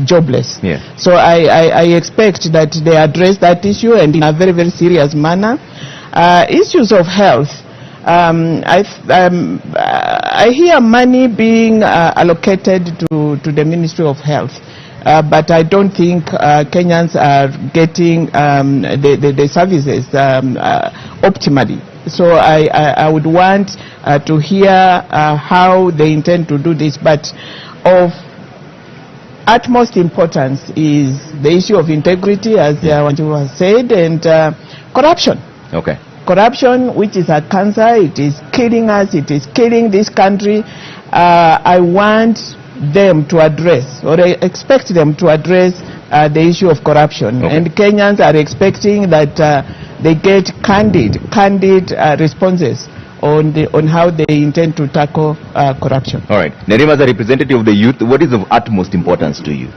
jobless. Yeah. So I expect that they address that issue, and in a very, very serious manner. Issues of health. I hear money being allocated to the Ministry of Health, but I don't think Kenyans are getting the services optimally. So I would want to hear how they intend to do this, but of utmost importance is the issue of integrity, as Wanjiru has said, and corruption. Okay. Corruption, which is a cancer, it is killing us, it is killing this country. I want them to address, or I expect them to address the issue of corruption. Okay. And Kenyans are expecting that they get candid responses on how they intend to tackle corruption. All right. Nerima, as a representative of the youth, what is of utmost importance to you?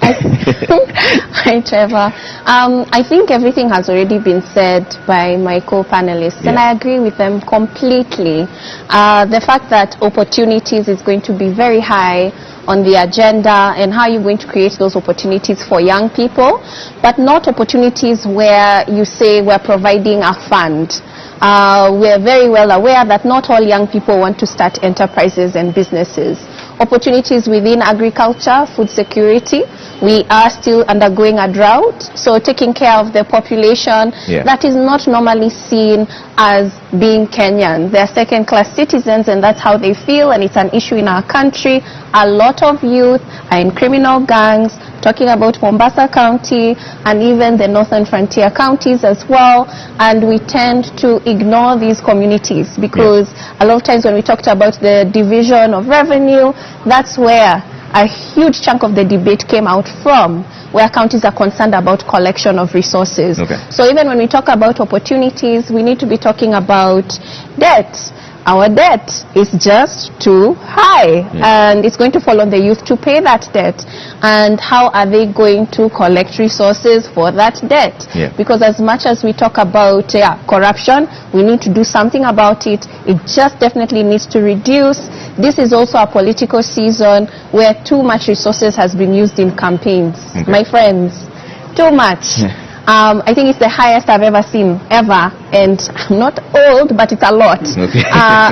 Hi, Trevor. I think everything has already been said by my co-panelists, and I agree with them completely. The fact that opportunities is going to be very high on the agenda, and how you're going to create those opportunities for young people, but not opportunities where you say we're providing a fund. We're very well aware that not all young people want to start enterprises and businesses. Opportunities within agriculture, food security. We are still undergoing a drought, so taking care of the population that is not normally seen as being Kenyan. They're second-class citizens, and that's how they feel, and it's an issue in our country. A lot of youth are in criminal gangs, talking about Mombasa County and even the northern frontier counties as well, and we tend to ignore these communities because a lot of times when we talked about the division of revenue, that's where a huge chunk of the debate came out from, where counties are concerned about collection of resources. Okay. So even when we talk about opportunities, we need to be talking about debt. Our debt is just too high, and it's going to fall on the youth to pay that debt. And how are they going to collect resources for that debt? Because as much as we talk about corruption, we need to do something about it. It just definitely needs to reduce. This is also a political season where too much resources has been used in campaigns. My friends, too much. I think it's the highest I've ever seen, ever. And I'm not old, but it's a lot.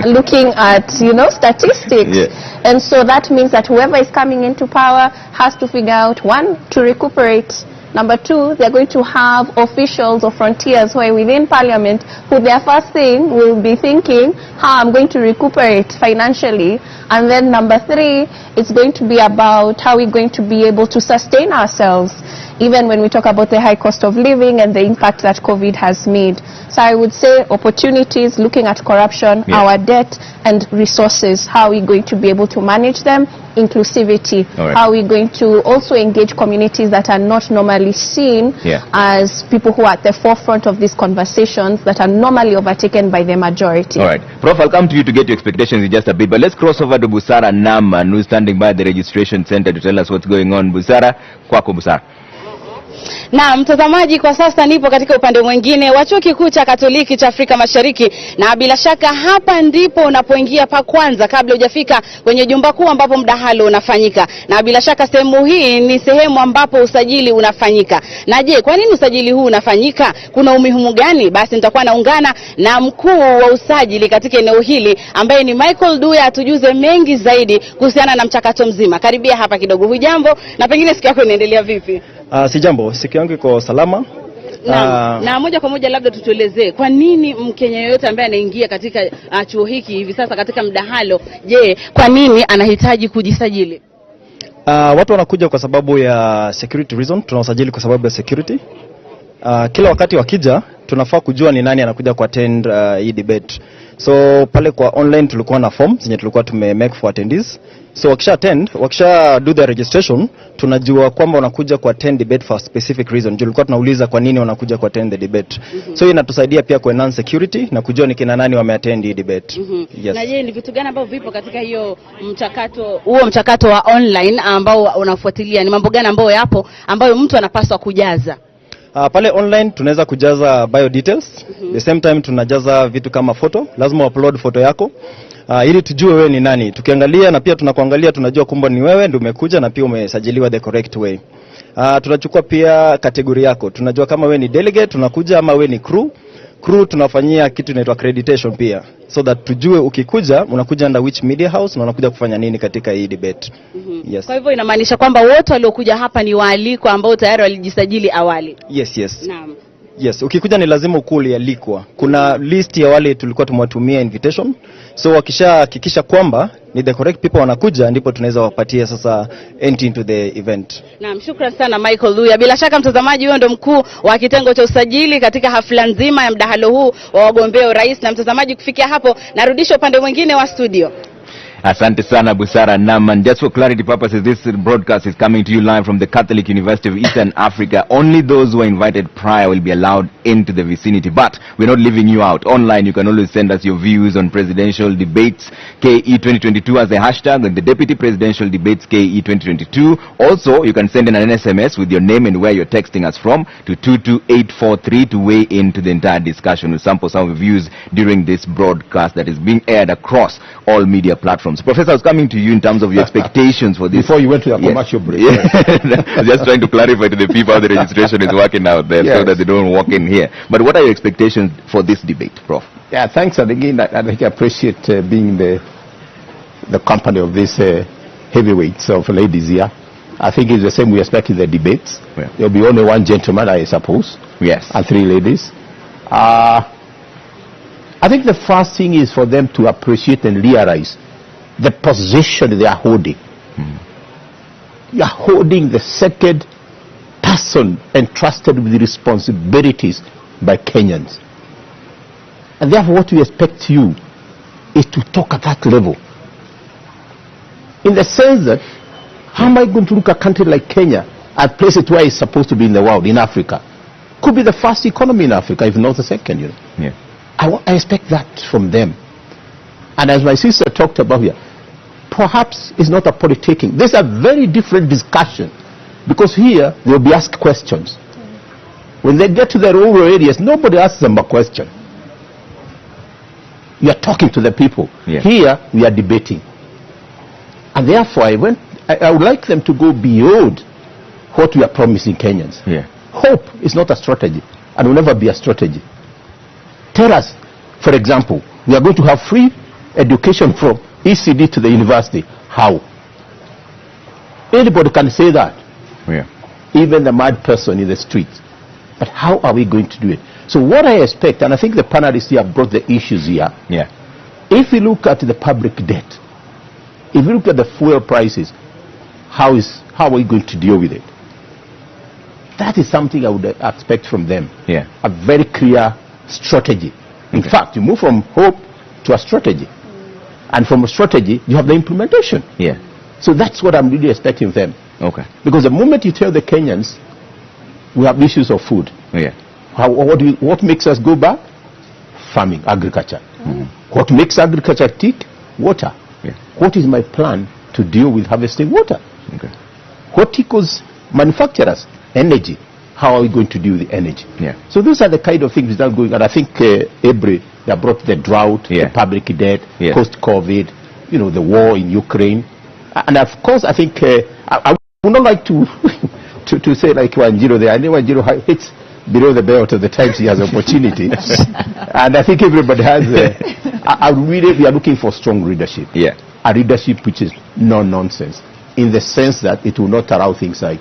Looking at, statistics. And so that means that whoever is coming into power has to figure out, one, to recuperate. Number two, they're going to have officials or frontiers who are within parliament who their first thing will be thinking, how I'm going to recuperate financially. And then number three, it's going to be about how we're going to be able to sustain ourselves, even when we talk about the high cost of living and the impact that COVID has made. So I would say opportunities, looking at corruption, our debt and resources, how are we going to be able to manage them? Inclusivity, how are we going to also engage communities that are not normally seen as people who are at the forefront of these conversations that are normally overtaken by the majority. All right. Prof, I'll come to you to get your expectations in just a bit, but let's cross over to Busara Naman, who's standing by the registration center to tell us what's going on. Busara, kwako Busara. Na mtazamaji, kwa sasa nipo katika upande mwingine wa Chuo Kikuu cha Katoliki cha Afrika Mashariki, na bila shaka hapa ndipo unapoingia pa kwanza kabla hujafika kwenye jumba kuu ambapo mdahalo unafanyika. Na bila shaka sehemu hii ni sehemu ambapo usajili unafanyika. Na je, kwa nini usajili huu unafanyika? Kuna umuhimu gani? Basi nitakuwa naungana na mkuu wa usajili katika eneo hili ambaye ni Michael Duya, atujuze mengi zaidi kuhusiana na mchakato mzima. Karibia hapa kidogo. Hujambo, na pengine siku yako inaendelea vipi? Si jambo, siku yangu iko salama. Na moja kwa moja labda tutuelezee kwa nini Mkenya yoyote ambaye anaingia katika chuo hiki hivi sasa katika mdahalo, je, kwa nini anahitaji kujisajili? Watu wanakuja kwa sababu ya security reason, tunawasajili kwa sababu ya security. Kila wakati wakija, tunafaa kujua ni nani anakuja ku attend hii debate. So pale kwa online tulikuwa na form zenye tulikuwa make for attendees. So wakisha do the registration, tunajua kwamba wanakuja ku attend debate for a specific reason. Tulikuwa tunauliza kwa nini wanakuja ku attend the debate. So hii inatusaidia pia ku enhance security na kujua ni kina nani wameattend hii debate. Na je, ni vitu gani ambavyo vipo katika hiyo mchakato wa online ambao unafuatilia? Ni mambo gani ambayo yapo ambayo mtu anapaswa kujaza? Pale online tunaweza kujaza bio details. The same time tunajaza vitu kama photo, lazima upload photo yako. ili tujue wewe ni nani. Tukiangalia na pia tunakuangalia, tunajua kumbe ni wewe ndio umekuja na pia umesajiliwa the correct way. Tunachukua pia kategori yako. Tunajua kama wewe ni delegate tunakuja ama wewe ni crew tunafanyia kitu inaitwa accreditation pia, so that tujue ukikuja unakuja under which media house na unakuja kufanya nini katika hii debate. Yes. Kwa hivyo inamaanisha kwamba wote waliokuja hapa ni waalikwa ambao tayari walijisajili awali. Yes. Naam. Yes, ukikuja ni lazima ukuli alikwa. Kuna list ya wale tulikuwa tumewatumia invitation. So wakishahakikisha kwamba ni the correct people wanakuja, ndipo tunaweza wapatia sasa entry into the event. Naam, shukrani sana Michael Luya. Bila shaka mtazamaji, huyo ndo mkuu wa kitengo cha usajili katika hafla nzima ya mdahalo huu wa wagombea urais. Na mtazamaji, kufikia hapo narudisha upande mwingine wa studio. Asante sana Busara Naman. Just for clarity purposes, this broadcast is coming to you live from the Catholic University of Eastern Africa. Only those who are invited prior will be allowed into the vicinity, but we're not leaving you out. Online, you can always send us your views on presidential debates KE 2022 as a hashtag, and the deputy presidential debates KE 2022. Also, you can send in an SMS with your name and where you're texting us from to 22843 to weigh into the entire discussion. We'll sample some of the views during this broadcast that is being aired across all media platforms. Professor, I was coming to you in terms of your expectations for this. Before you went to a commercial break. Just trying to clarify to the people how the registration is working out there, so that they don't walk in here. But what are your expectations for this debate, Prof? Yeah, thanks. And again, I appreciate being the company of these heavyweights of ladies here. I think it's the same we expect in the debates. Yeah. There'll be only one gentleman, I suppose. Yes. And 3 ladies. I think the first thing is for them to appreciate and realize the position they are holding. You are holding the second person entrusted with the responsibilities by Kenyans. And therefore what we expect you is to talk at that level. In the sense that, how am I going to look at a country like Kenya and place it where it's supposed to be in the world, in Africa? Could be the first economy in Africa, if not the second, you know. Yeah. I expect that from them. And as my sister talked about here, perhaps it's not a politicking. This is a very different discussion, because here they'll be asked questions. When they get to the rural areas, nobody asks them a question. You are talking to the people. Yeah. Here we are debating. And therefore I would like them to go beyond what we are promising Kenyans. Yeah. Hope is not a strategy and will never be a strategy. Tell us, for example, we are going to have free education from ECD to the university. How? Anybody can say that. Yeah. Even the mad person in the street. But how are we going to do it? So what I expect, and I think the panelists here have brought the issues here. Yeah. If we look at the public debt, if we look at the fuel prices, how are we going to deal with it? That is something I would expect from them. Yeah. A very clear strategy. In fact, you move from hope to a strategy. And from a strategy, you have the implementation. Yeah. So that's what I'm really expecting from them. Okay. Because the moment you tell the Kenyans, we have issues of food. Yeah. What makes us go back? Farming, agriculture. What makes agriculture tick? Water. Yeah. What is my plan to deal with harvesting water? Okay. What equals manufacturers? Energy. How are we going to deal with energy? Yeah. So those are the kind of things that are going. And I think Ebre, they brought the drought, Yeah. the public debt, Yeah. post-COVID, the war in Ukraine. And of course, I think I would not like to to say like Wanjiru there. I know Wanjiru hits below the belt of the times he has opportunity. And I think everybody has. We are looking for strong leadership. Yeah. A leadership which is no-nonsense, in the sense that it will not allow things like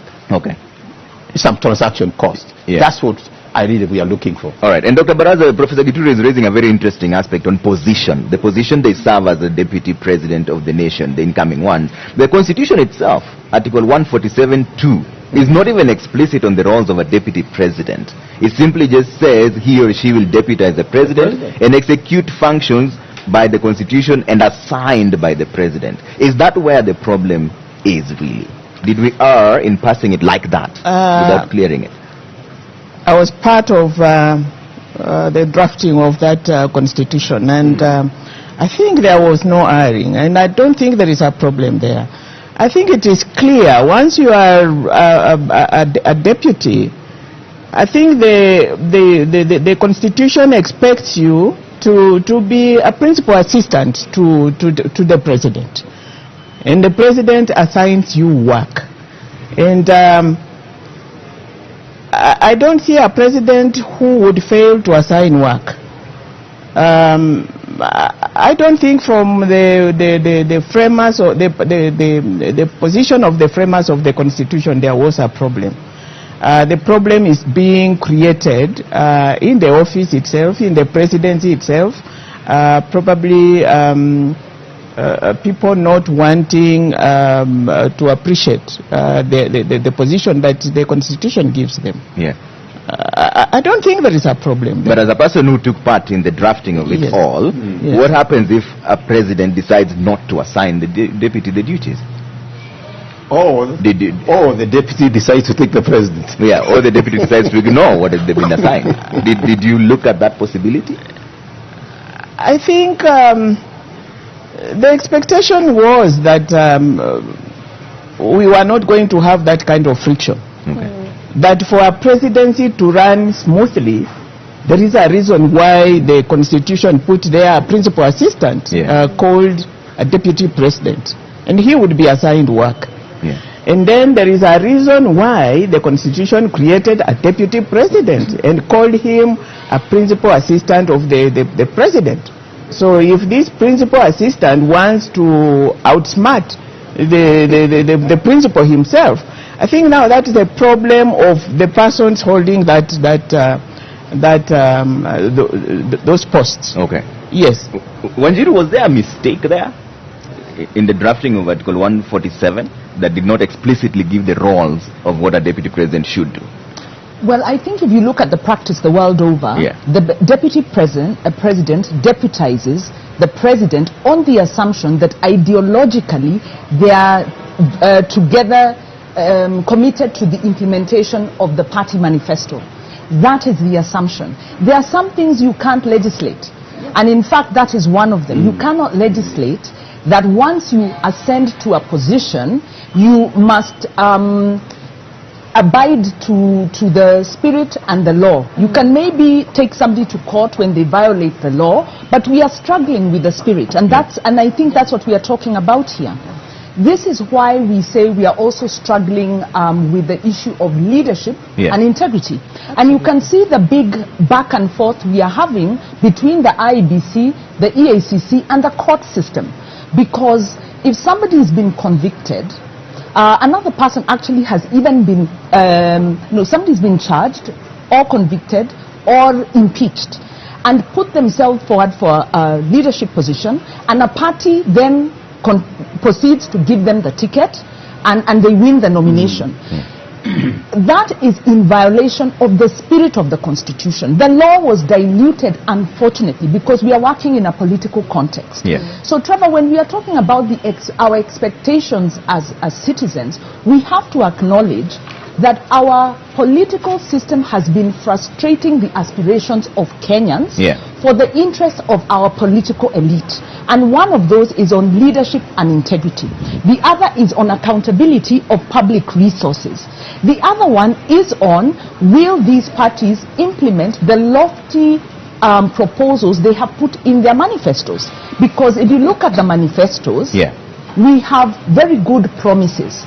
some transaction cost. Yeah. That's what we are looking for. All right. And Dr. Baraza, Professor Gituru is raising a very interesting aspect on position. The position they serve as the deputy president of the nation, the incoming one. The constitution itself, Article 147(2), is not even explicit on the roles of a deputy president. It simply just says he or she will deputize the president and execute functions by the constitution and assigned by the president. Is that where the problem is really? Did we err in passing it like that without clearing it? I was part of the drafting of that constitution, and I think there was no erring, and I don't think there is a problem there. I think it is clear, once you are a deputy, I think the constitution expects you to be a principal assistant to the president. And the president assigns you work. And I don't see a president who would fail to assign work. I don't think from the framers or the position of the framers of the Constitution there was a problem. The problem is being created in the office itself, in the presidency itself, probably people not wanting to appreciate the position that the Constitution gives them. Yeah. I don't think there is a problem there. But as a person who took part in the drafting of it Yes. all, Yes. what happens if a president decides not to assign the deputy the duties? The deputy decides to take the president. Yeah, or the deputy decides to ignore what has been assigned. Did you look at that possibility? I think the expectation was that we were not going to have that kind of friction. Okay. That for a presidency to run smoothly, there is a reason why the Constitution put there a principal assistant called a deputy president, and he would be assigned work. Yeah. And then there is a reason why the Constitution created a deputy president and called him a principal assistant of the president. So if this principal assistant wants to outsmart the principal himself, I think now that is the problem of the persons holding those posts. Okay. Yes. Wanjiru, was there a mistake there in the drafting of Article 147 that did not explicitly give the roles of what a deputy president should do? Well, I think if you look at the practice the world over, the deputy president deputizes the president on the assumption that ideologically they are together committed to the implementation of the party manifesto. That is the assumption. There are some things you can't legislate, and in fact that is one of them. You cannot legislate that once you ascend to a position, you must abide to the spirit and the law. You can maybe take somebody to court when they violate the law, but we are struggling with the spirit, and I think that's what we are talking about here. This is why we say we are also struggling with the issue of leadership and integrity. And you can see the big back and forth we are having between the IEBC, the EACC, and the court system. Because if somebody has been convicted, another person actually has even been, somebody's been charged or convicted or impeached and put themselves forward for a leadership position, and a party then proceeds to give them the ticket and they win the nomination. That is in violation of the spirit of the Constitution. The law was diluted, unfortunately, because we are working in a political context. So, Trevor, when we are talking about our expectations as citizens, we have to acknowledge that our political system has been frustrating the aspirations of Kenyans for the interests of our political elite. And one of those is on leadership and integrity. The other is on accountability of public resources. The other one is on, will these parties implement the lofty proposals they have put in their manifestos? Because if you look at the manifestos, we have very good promises.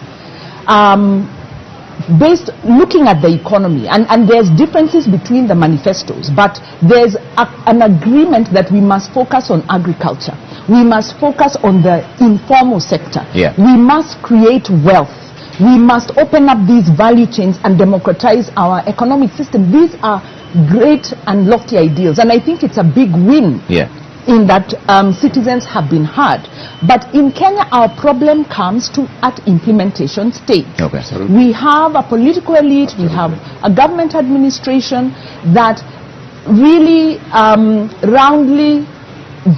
Based looking at the economy, and there's differences between the manifestos, but there's an agreement that we must focus on agriculture, we must focus on the informal sector, we must create wealth, we must open up these value chains and democratize our economic system. These are great and lofty ideals, and I think it's a big win in that citizens have been heard. But in Kenya, our problem comes at implementation stage. We have a political elite, we have a government administration that really roundly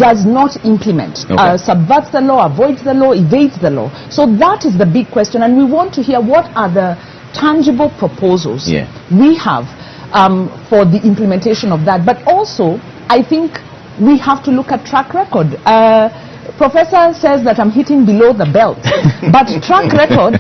does not implement, subverts the law, avoids the law, evades the law. So that is the big question, and we want to hear what are the tangible proposals we have for the implementation of that. But also, I think we have to look at track record. Professor says that I'm hitting below the belt, but track record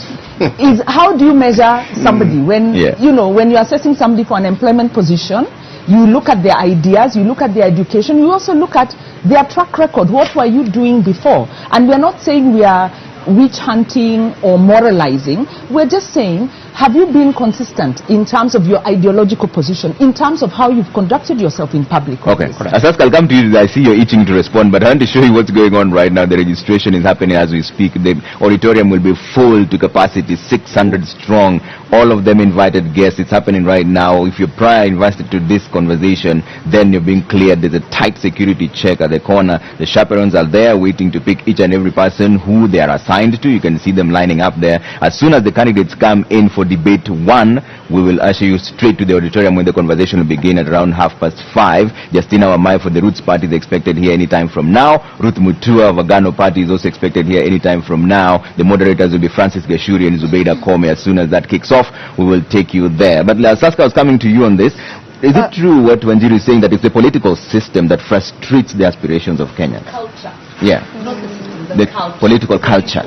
is how do you measure somebody when when you're assessing somebody for an employment position. You look at their ideas, you look at their education, you also look at their track record. What were you doing before? And we're not saying we are witch hunting or moralizing. We're just saying, have you been consistent in terms of your ideological position, in terms of how you've conducted yourself in public? Okay, Asaska, I'll come to you. I see you're itching to respond, but I want to show you what's going on right now. The registration is happening as we speak. The auditorium will be full to capacity, 600 strong. All of them invited guests. It's happening right now. If you're prior invited to this conversation, then you're being cleared. There's a tight security check at the corner. The chaperones are there waiting to pick each and every person who they are assigned to. You can see them lining up there. As soon as the candidates come in for debate 1, we will usher you straight to the auditorium when the conversation will begin at around 5:30. Justina Wamai for the Roots Party is expected here anytime from now. Ruth Mutua of Agano Party is also expected here anytime from now. The moderators will be Francis Gashuri and Zubeida Kome. As soon as that kicks off, we will take you there. But Saska, I was coming to you on this. Is it true what Wanjiru is saying, that it's the political system that frustrates the aspirations of Kenya? Culture. Yeah. Not the system, The political culture.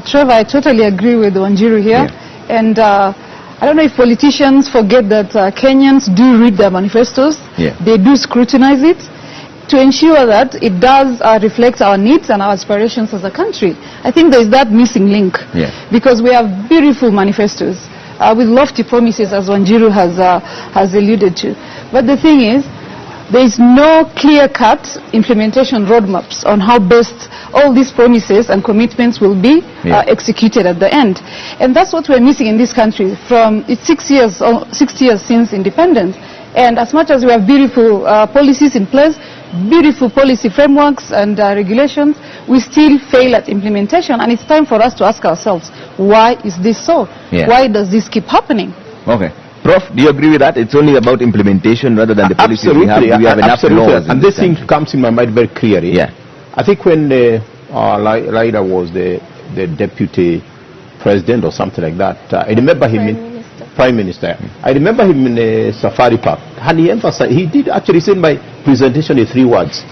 Trevor, I totally agree with Wanjiru here. Yeah. And I don't know if politicians forget that Kenyans do read their manifestos. Yeah. They do scrutinize it to ensure that it does reflect our needs and our aspirations as a country. I think there is that missing link. Yeah. Because we have beautiful manifestos with lofty promises, as Wanjiru has alluded to. But the thing is, there is no clear-cut implementation roadmaps on how best all these promises and commitments will be executed at the end. And that's what we're missing in this country. It's 6 years since independence. And as much as we have beautiful policies in place, beautiful policy frameworks and regulations, we still fail at implementation. And it's time for us to ask ourselves, why is this so? Yeah. Why does this keep happening? Okay. Prof, do you agree with that? It's only about implementation rather than the policies we have. We have enough laws. And this thing comes in my mind very clearly. Yeah. I think when Raila was the deputy president or something like that, I remember him Prime Minister. I remember him in a safari park, and he emphasized, he did actually say in my presentation in 3 words: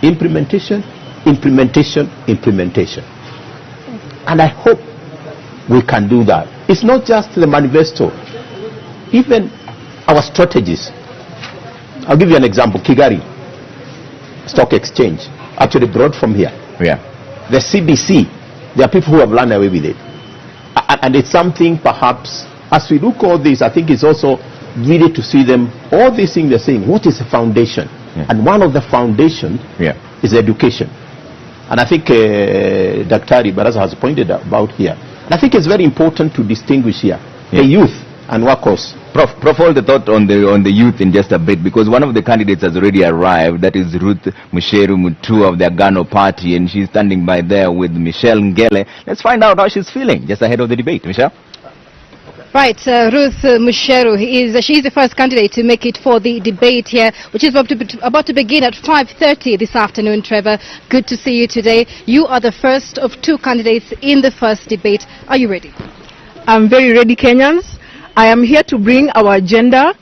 implementation, implementation, implementation. And I hope we can do that. It's not just the manifesto, even our strategies. I'll give you an example. Kigali Stock Exchange, actually brought from here. Yeah. The CBC, there are people who have run away with it. And it's something perhaps, as we look at all this, I think it's also really to see them, all these things they're saying, what is the foundation? Yeah. And one of the foundation is education. And I think Dr. Baraza has pointed about here. And I think it's very important to distinguish here the youth and workers. Prof, hold the thought on the youth in just a bit, because one of the candidates has already arrived. That is Ruth Musheru Mutua of the Agano Party, and she's standing by there with Michelle Ngele. Let's find out how she's feeling just ahead of the debate. Michelle? Right, Ruth Musheru, she's the first candidate to make it for the debate here, which is about to begin at 5:30 this afternoon. Trevor, good to see you today. You are the first of 2 candidates in the first debate. Are you ready? I'm very ready, Kenyans. I am here to bring our agenda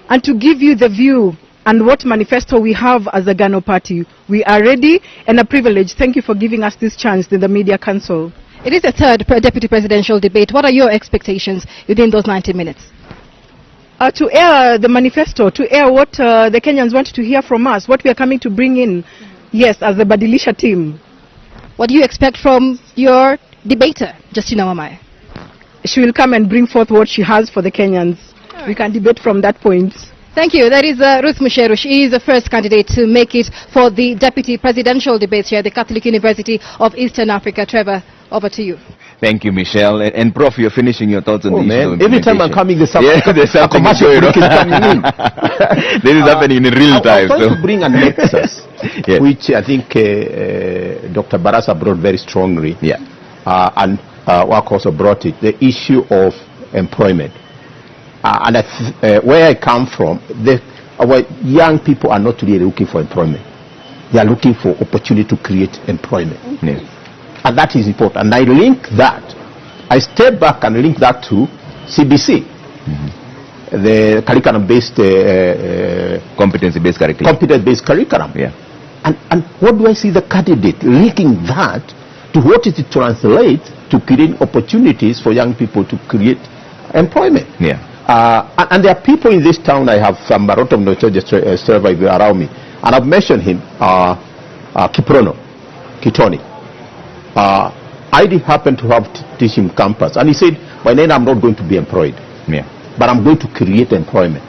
and to give you the view and what manifesto we have as a Agano Party. We are ready and a privilege. Thank you for giving us this chance in the Media Council. It is the third deputy presidential debate. What are your expectations within those 90 minutes? To air the manifesto, to air what the Kenyans want to hear from us, what we are coming to bring in, yes, as the Badilisha team. What do you expect from your debater, Justina Wamai? She will come and bring forth what she has for the Kenyans. Right. We can debate from that point. Thank you. That is Ruth Musheru. She is the first candidate to make it for the deputy presidential debate here at the Catholic University of Eastern Africa. Trevor, over to you. Thank you, Michelle. And Prof, you're finishing your thoughts on the issue of every time I'm coming, there's something, there's something coming in. This is happening in real time. I want to bring a nexus, which I think Dr. Barasa brought very strongly. Yeah. And Wak also brought it, the issue of employment. And where I come from, our young people are not really looking for employment. They are looking for opportunity to create employment. Yeah. And that is important. And I link that, I step back and link that to CBC, the curriculum-based... competency-based curriculum. Competence-based curriculum. Yeah. And what do I see the candidate linking that to what it translates to create opportunities for young people to create employment? Yeah. And there are people in this town. I have some Marotom survivor around me, and I've mentioned him, Kiprono, Kitoni. I did happen to have teach him campus, and he said, "By then I'm not going to be employed, but I'm going to create employment."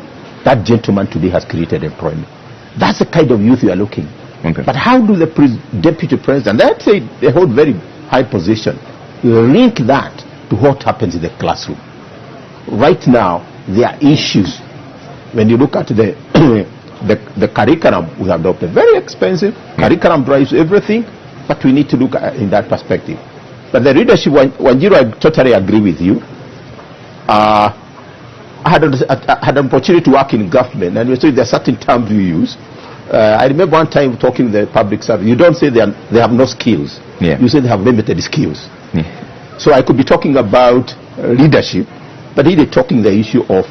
That gentleman today has created employment. That's the kind of youth you are looking. Okay. But how do the deputy president, let's say they hold very high position, link that to what happens in the classroom? Right now, there are issues. When you look at the the curriculum we have adopted, very expensive. Curriculum drives everything, but we need to look at in that perspective. But the leadership, Wanjiru, I totally agree with you. I had an opportunity to work in government, and so there are certain terms we use. I remember one time talking to the public service. You don't say they have no skills. You say they have limited skills. So I could be talking about leadership, but really talking the issue of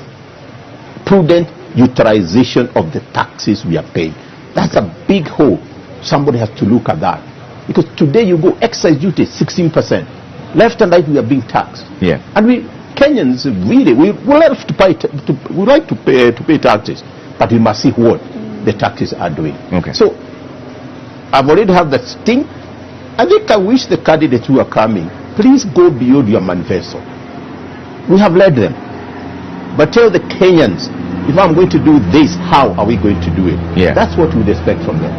prudent utilization of the taxes we are paying. That's a big hole. Somebody has to look at that. Because today you go excise duty 16%. Left and right we are being taxed. And we Kenyans really we like to pay taxes, but we must see what the taxes are doing. So I've already had that sting. I think I wish the candidates who are coming, please go beyond your manifesto. We have led them, but tell the Kenyans, if I'm going to do this, how are we going to do it? That's what we'd expect from them.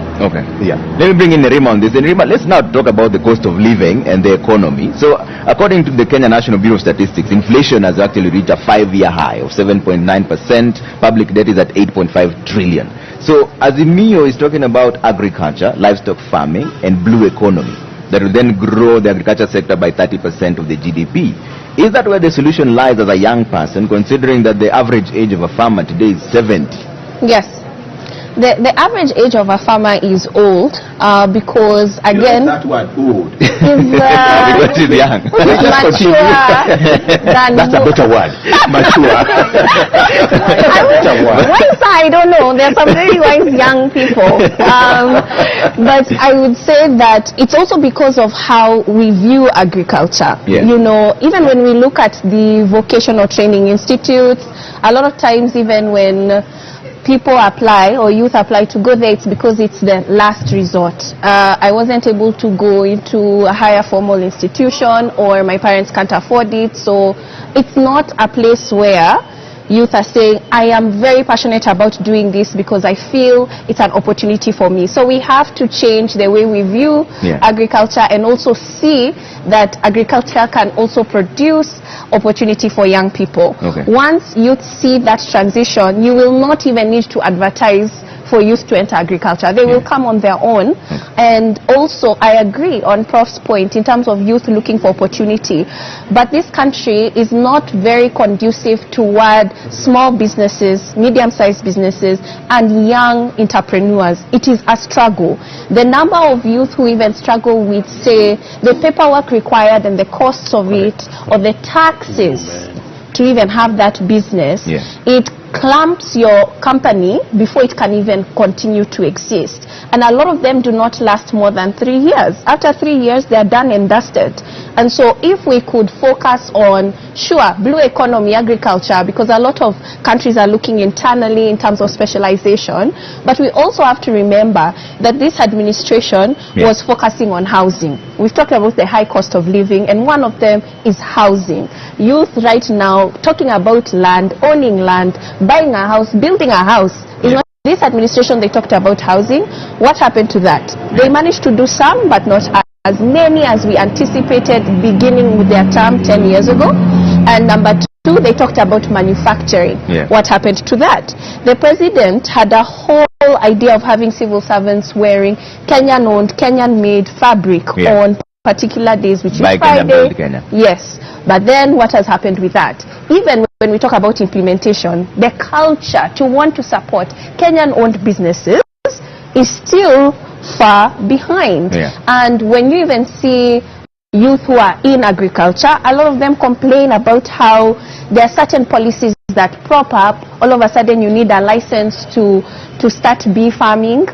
Let me bring in Nerima on this. Nerima, let's now talk about the cost of living and the economy. So according to the Kenya National Bureau of Statistics, inflation has actually reached a 5-year high of 7.9%. Public debt is at 8.5 trillion. So Azimio is talking about agriculture, livestock farming, and blue economy that will then grow the agriculture sector by 30% of the GDP. Is that where the solution lies as a young person, considering that the average age of a farmer today is 70? Yes. The average age of a farmer is old because, again, that word old because he's young. Mature than that's a better word. Mature. Wise, I don't know. There are some very wise young people. But I would say that it's also because of how we view agriculture. You know, even when we look at the vocational training institutes, a lot of times even when people apply or youth apply to go there, it's because it's the last resort. I wasn't able to go into a higher formal institution, or my parents can't afford it, so it's not a place where youth are saying, I am very passionate about doing this because I feel it's an opportunity for me. So we have to change the way we view agriculture, and also see that agriculture can also produce opportunity for young people. Once youth see that transition, you will not even need to advertise for youth to enter agriculture. They will come on their own. And also, I agree on Prof's point in terms of youth looking for opportunity. But this country is not very conducive toward small businesses, medium-sized businesses, and young entrepreneurs. It is a struggle. The number of youth who even struggle with, say, the paperwork required and the costs of it, or the taxes to even have that business, it clamps your company before it can even continue to exist. And a lot of them do not last more than 3 years. After 3 years, they are done and dusted. And so if we could focus on, blue economy, agriculture, because a lot of countries are looking internally in terms of specialization, but we also have to remember that this administration was focusing on housing. We've talked about the high cost of living, and one of them is housing. Youth right now, talking about land, owning land, buying a house, building a house, is not. This administration, they talked about housing. What happened to that? They managed to do some, but not as many as we anticipated beginning with their term 10 years ago. And number two, they talked about manufacturing. What happened to that? The president had a whole idea of having civil servants wearing Kenyan-owned, Kenyan-made fabric on particular days, which is Friday. Yes. But then what has happened with that? Even when we talk about implementation, the culture to want to support Kenyan-owned businesses is still far behind. And when you even see youth who are in agriculture, a lot of them complain about how there are certain policies that prop up. All of a sudden you need a license to start bee farming.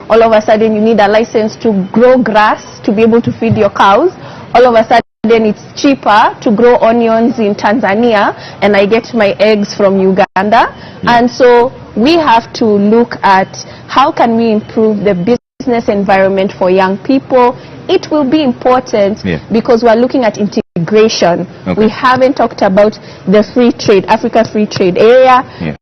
All of a sudden you need a license to grow grass to be able to feed your cows. All of a sudden it's cheaper to grow onions in Tanzania and I get my eggs from Uganda. And so we have to look at how can we improve the business environment for young people. It will be important because we're looking at integration. We haven't talked about the free trade, Africa Free Trade Area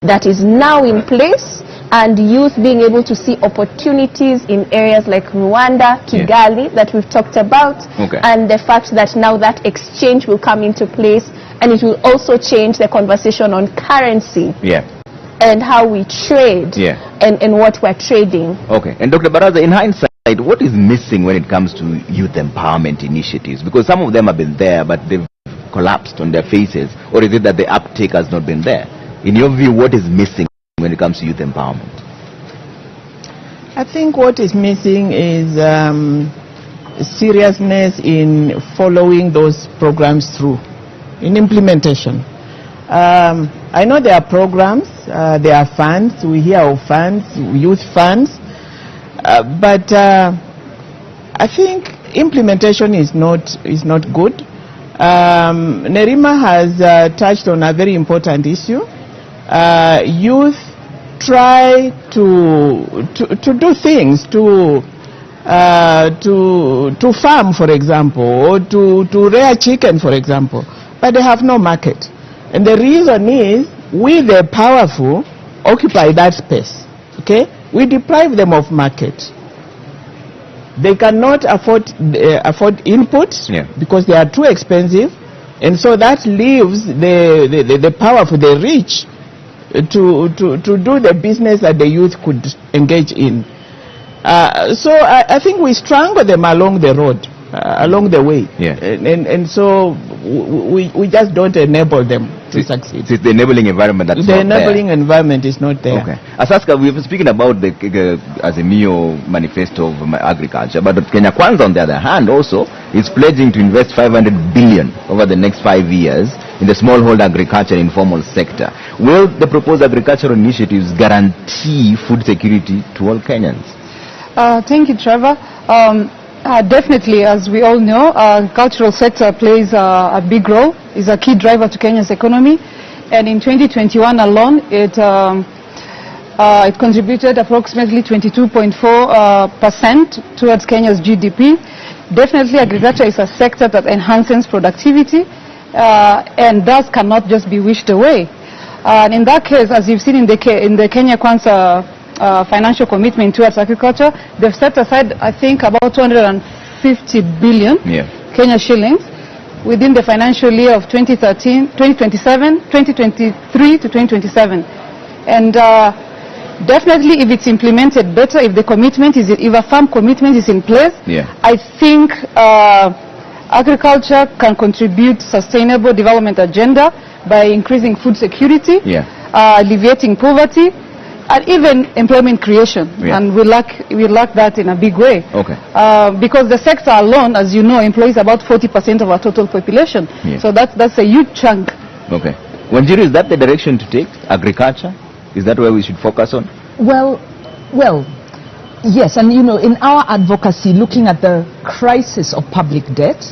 that is now in place, and youth being able to see opportunities in areas like Rwanda, Kigali, that we've talked about, and the fact that now that exchange will come into place, and it will also change the conversation on currency and how we trade and what we're trading. Okay. And Dr. Baraza, in hindsight, what is missing when it comes to youth empowerment initiatives? Because some of them have been there, but they've collapsed on their faces. Or is it that the uptake has not been there? In your view, what is missing when it comes to youth empowerment? I think what is missing is seriousness in following those programs through, in implementation. I know there are programs, there are funds, we hear of funds, youth funds, but I think implementation is not good. Nerima has touched on a very important issue. Youth try to do things, to farm, for example, or to rear chicken, for example, but they have no market. And the reason is we, the powerful, occupy that space. Okay, we deprive them of market. They cannot afford inputs because they are too expensive, and so that leaves the powerful, the rich, to do the business that the youth could engage in. So I think we strangle them along the road, along the way, and so we just don't enable them to succeed. It's the enabling environment that's the not enabling there. environment is not there. Okay. Asaska, we've been speaking about the Azimio manifesto of agriculture, but Kenya Kwanza, on the other hand, also is pledging to invest 500 billion over the next 5 years in the smallholder agriculture and informal sector. Will the proposed agricultural initiatives guarantee food security to all Kenyans? Thank you, Trevor. Definitely, as we all know, cultural sector plays a big role, is a key driver to Kenya's economy, and in 2021 alone, it contributed approximately 22.4% towards Kenya's GDP. Definitely, agriculture is a sector that enhances productivity, and thus cannot just be wished away. And in that case, as you've seen in the Kenya Kwanza financial commitment towards agriculture, they've set aside, I think, about 250 billion Kenya shillings within the financial year of 2023 to 2027. And definitely, if it's implemented better, if the commitment is, if a firm commitment is in place, I think agriculture can contribute sustainable development agenda by increasing food security, alleviating poverty, and even employment creation, and we lack that in a big way. Because the sector alone, as you know, employs about 40% of our total population. So that's a huge chunk. Okay. Wanjiru, is that the direction to take? Agriculture? Is that where we should focus on? Well, yes, and you know, in our advocacy, looking at the crisis of public debt,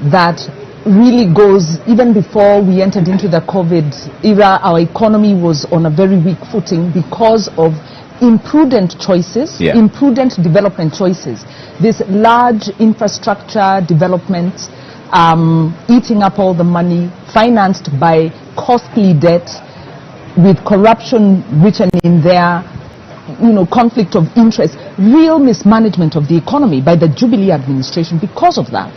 that really goes, even before we entered into the COVID era, our economy was on a very weak footing because of imprudent choices, imprudent development choices. This large infrastructure development, eating up all the money, financed by costly debt, with corruption written in there, you know, conflict of interest, real mismanagement of the economy by the Jubilee administration. Because of that,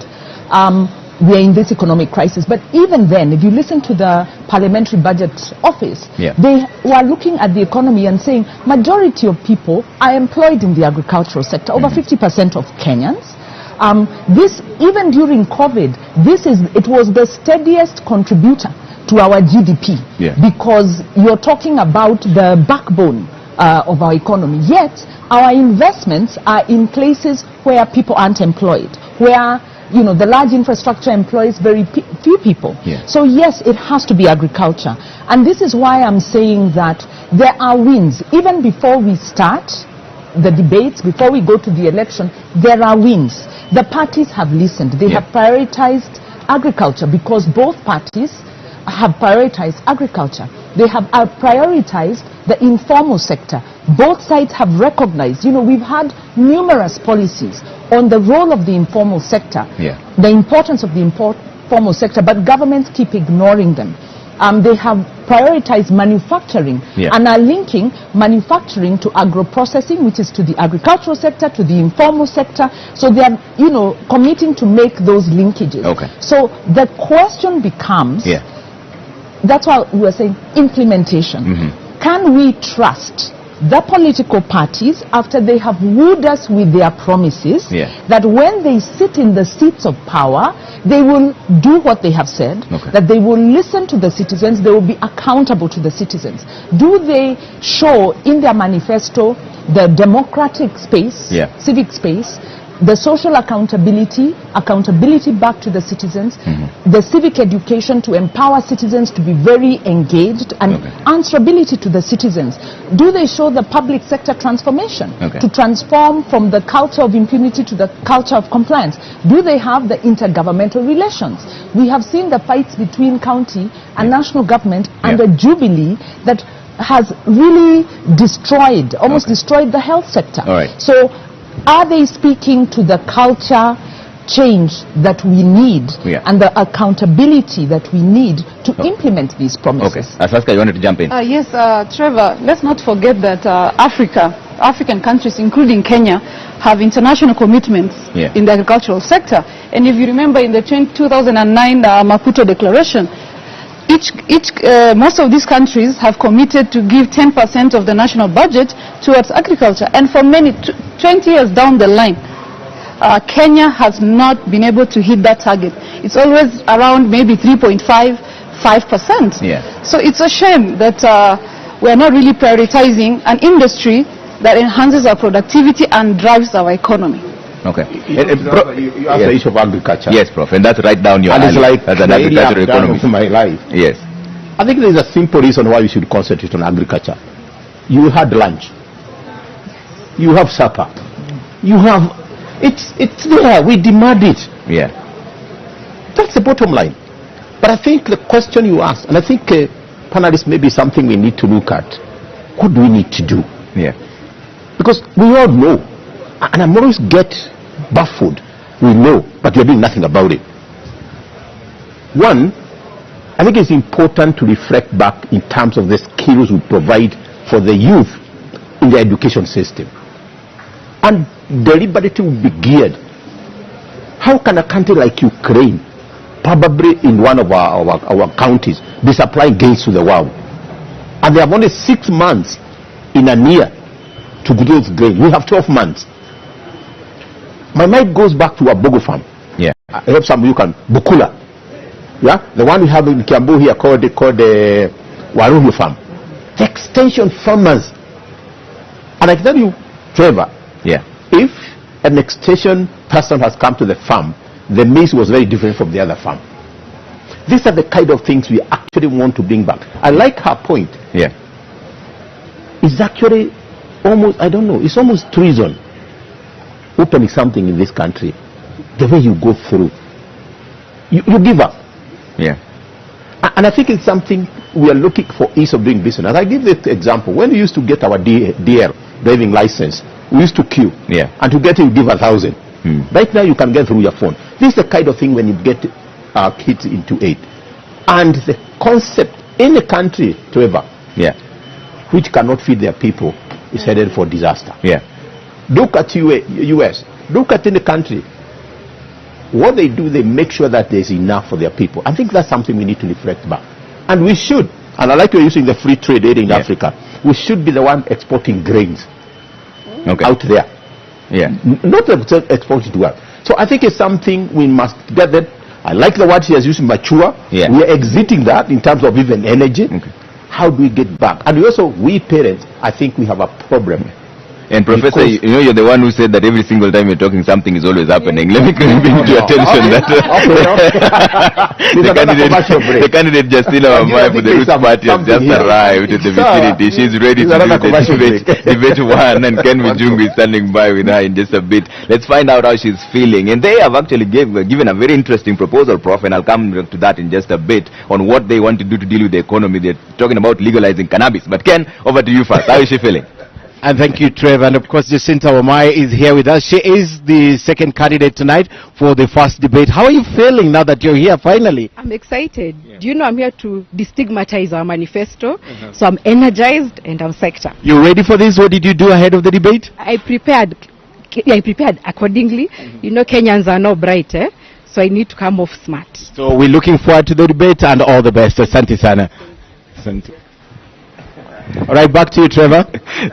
we are in this economic crisis. But even then, if you listen to the Parliamentary Budget Office, they were looking at the economy and saying majority of people are employed in the agricultural sector, over 50% of Kenyans. This, even during COVID, it was the steadiest contributor to our GDP, because you're talking about the backbone of our economy. Yet, our investments are in places where people aren't employed, where, you know, the large infrastructure employs very few people. So yes, it has to be agriculture. And this is why I'm saying that there are wins. Even before we start the debates, before we go to the election, there are wins. The parties have listened. They have prioritized agriculture because both parties have prioritized agriculture. They have prioritized the informal sector. Both sides have recognized, we've had numerous policies on the role of the informal sector, the importance of the informal sector, but governments keep ignoring them. They have prioritized manufacturing and are linking manufacturing to agro-processing, which is to the agricultural sector, to the informal sector. So they are, committing to make those linkages. So the question becomes, that's why we are saying implementation. Can we trust the political parties, after they have wooed us with their promises, that when they sit in the seats of power, they will do what they have said, that they will listen to the citizens, they will be accountable to the citizens? Do they show in their manifesto the democratic space, civic space, the social accountability back to the citizens, the civic education to empower citizens to be very engaged, and answerability to the citizens? Do they show the public sector transformation to transform from the culture of impunity to the culture of compliance? Do they have the intergovernmental relations? We have seen the fights between county and national government and the Jubilee that has really destroyed, almost destroyed the health sector. So are they speaking to the culture change that we need and the accountability that we need to implement these promises? Asaska, you wanted to jump in? Yes, Trevor, let's not forget that African countries, including Kenya, have international commitments in the agricultural sector. And if you remember in the 2009 Maputo Declaration, most of these countries have committed to give 10% of the national budget towards agriculture. And for 20 years down the line, Kenya has not been able to hit that target. It's always around maybe 3.5%. So it's a shame that we are not really prioritizing an industry that enhances our productivity and drives our economy. You have the issue of agriculture. Yes, Prof. And that's right down your alley. It's like as an agricultural economist of my life. Yes. I think there is a simple reason why we should concentrate on agriculture. You had lunch. You have supper. You have... It's there. We demand it. That's the bottom line. But I think the question you asked, and I think panelists, maybe something we need to look at. What do we need to do? Because we all know. And I'm always baffled. We know, but we're doing nothing about it. One, I think it's important to reflect back in terms of the skills we provide for the youth in the education system. And deliberately will be geared. How can a country like Ukraine, probably in one of our counties, be supplying grains to the world? And they have only 6 months in a year to grow grain. We have 12 months. My mind goes back to a Bogo farm. I hope some of you can. Bukula. The one we have in Kiambu here called the Waruhu farm. The extension farmers. And I can tell you, Trevor, if an extension person has come to the farm, the maize was very different from the other farm. These are the kind of things we actually want to bring back. I like her point. It's actually almost, I don't know, it's almost treason. Opening something in this country, the way you go through, you give up. And I think it's something we are looking for ease of doing business. I give the example. When we used to get our DL driving license, we used to queue. And to get it, you give 1,000. Right now, you can get through your phone. This is the kind of thing when you get kids into 8. And the concept in a country, Trevor, which cannot feed their people, is headed for disaster. Look at US. Look at any country. What they do, they make sure that there's enough for their people. I think that's something we need to reflect back. And we should, and I like you're using the free trade aid in Africa, we should be the one exporting grains out there. Not exporting to us. So I think it's something we must get that. I like the word she has used, mature. We are exiting that in terms of even energy. How do we get back? And we parents, I think we have a problem. And Professor, Because- you know, you're the one who said that every single time you're talking, something is always happening. Let me bring to your attention that the candidate Justina Wamai for the Roots Party has just arrived at the vicinity. She's ready to do the debate one, and Ken Mujungu is standing by with her in just a bit. Let's find out how she's feeling. And they have actually given a very interesting proposal, Prof, and I'll come to that in just a bit, on what they want to do to deal with the economy. They're talking about legalizing cannabis. But Ken, over to you first. How is she feeling? And thank you, Trevor. And of course, Jacinta Wamai is here with us. She is the second candidate tonight for the first debate. How are you feeling now that you're here finally? I'm excited. Do you know I'm here to destigmatize our manifesto? So I'm energized and I'm psyched up. You ready for this? What did you do ahead of the debate? I prepared accordingly. You know, Kenyans are not bright, so I need to come off smart. So we're looking forward to the debate and all the best. Asante sana. Asante. All right, back to you, Trevor.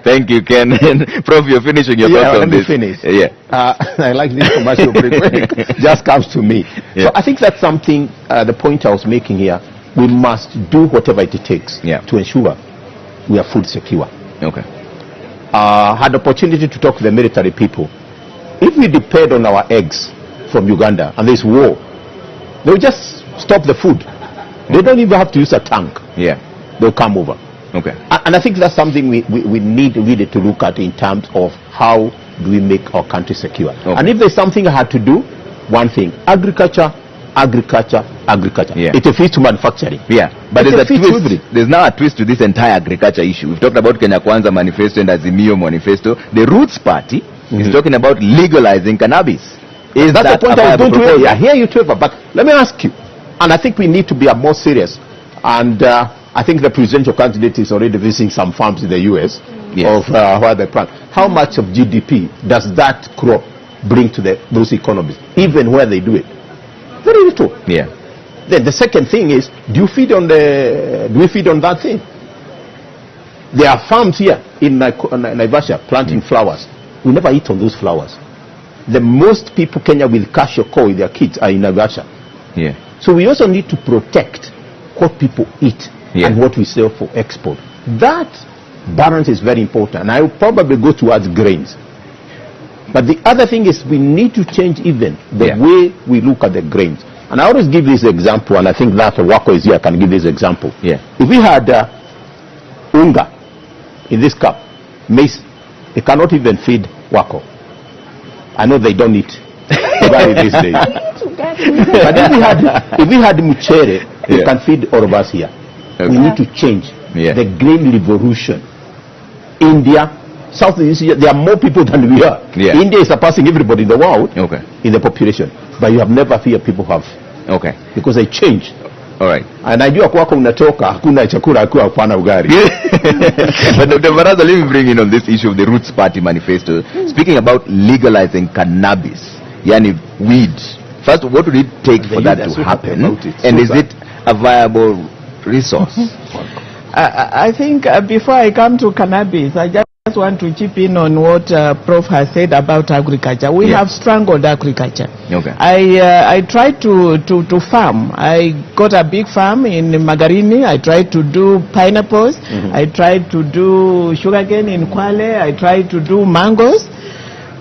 Thank you, Ken. Prof, you're finishing your thoughts on this. Finish. Yeah. I like this commercial break when it just comes to me. Yeah. So I think that's something, the point I was making here, we must do whatever it takes to ensure we are food secure. Okay. Had opportunity to talk to the military people. If we depend on our eggs from Uganda and there's war, they'll just stop the food. They don't even have to use a tank. Yeah. They'll come over. Okay. And I think that's something we need really to look at in terms of how do we make our country secure. Okay. And if there's something I had to do, one thing, agriculture. Yeah. It defeats manufacturing. Yeah, but It there's a defeats twist. everything. There's now a twist to this entire agriculture issue. We've talked about Kenya Kwanza manifesto and Azimio manifesto. The Roots Party is talking about legalizing cannabis. Is That's that the point a I was viable going to proposal? make. I hear you, Trevor, but let me ask you, and I think we need to be more serious. And I think the presidential candidate is already visiting some farms in the U.S. of where they plant. How much of GDP does that crop bring to those economies, even where they do it? Very little. Yeah. Then the second thing is, do we feed on that thing? There are farms here in Naivasha planting flowers. We never eat on those flowers. The most people Kenya will cash your call with their kids are in Naivasha. Yeah. So we also need to protect what people eat and what we sell for export. That balance is very important. And I will probably go towards grains. But the other thing is we need to change even the way we look at the grains. And I always give this example, and I think that Wako is here, I can give this example. Yeah. If we had unga in this cup, maize, it cannot even feed Wako. I know they don't eat ugali these days. But if we had muchere, it can feed all of us here. Okay. We need to change the grain revolution. India, Southeast Asia, there are more people than we are. Yeah. India is surpassing everybody in the world in the population. But you have never heard people have. Okay. Because they changed. All right. Anajua kwako unatoka hakuna chakula akiwa hapana ugali. But Dr. Baraza, let me bring in on this issue of the Roots Party manifesto. Speaking about legalizing cannabis, yani weed. First, what would it take for that to happen? And is it a viable resource? I think before I come to cannabis, I just want to chip in on what Prof has said about agriculture. We have strangled agriculture. Okay. I tried to farm. I got a big farm in Magarini. I tried to do pineapples. I tried to do sugarcane in Kwale. I tried to do mangoes.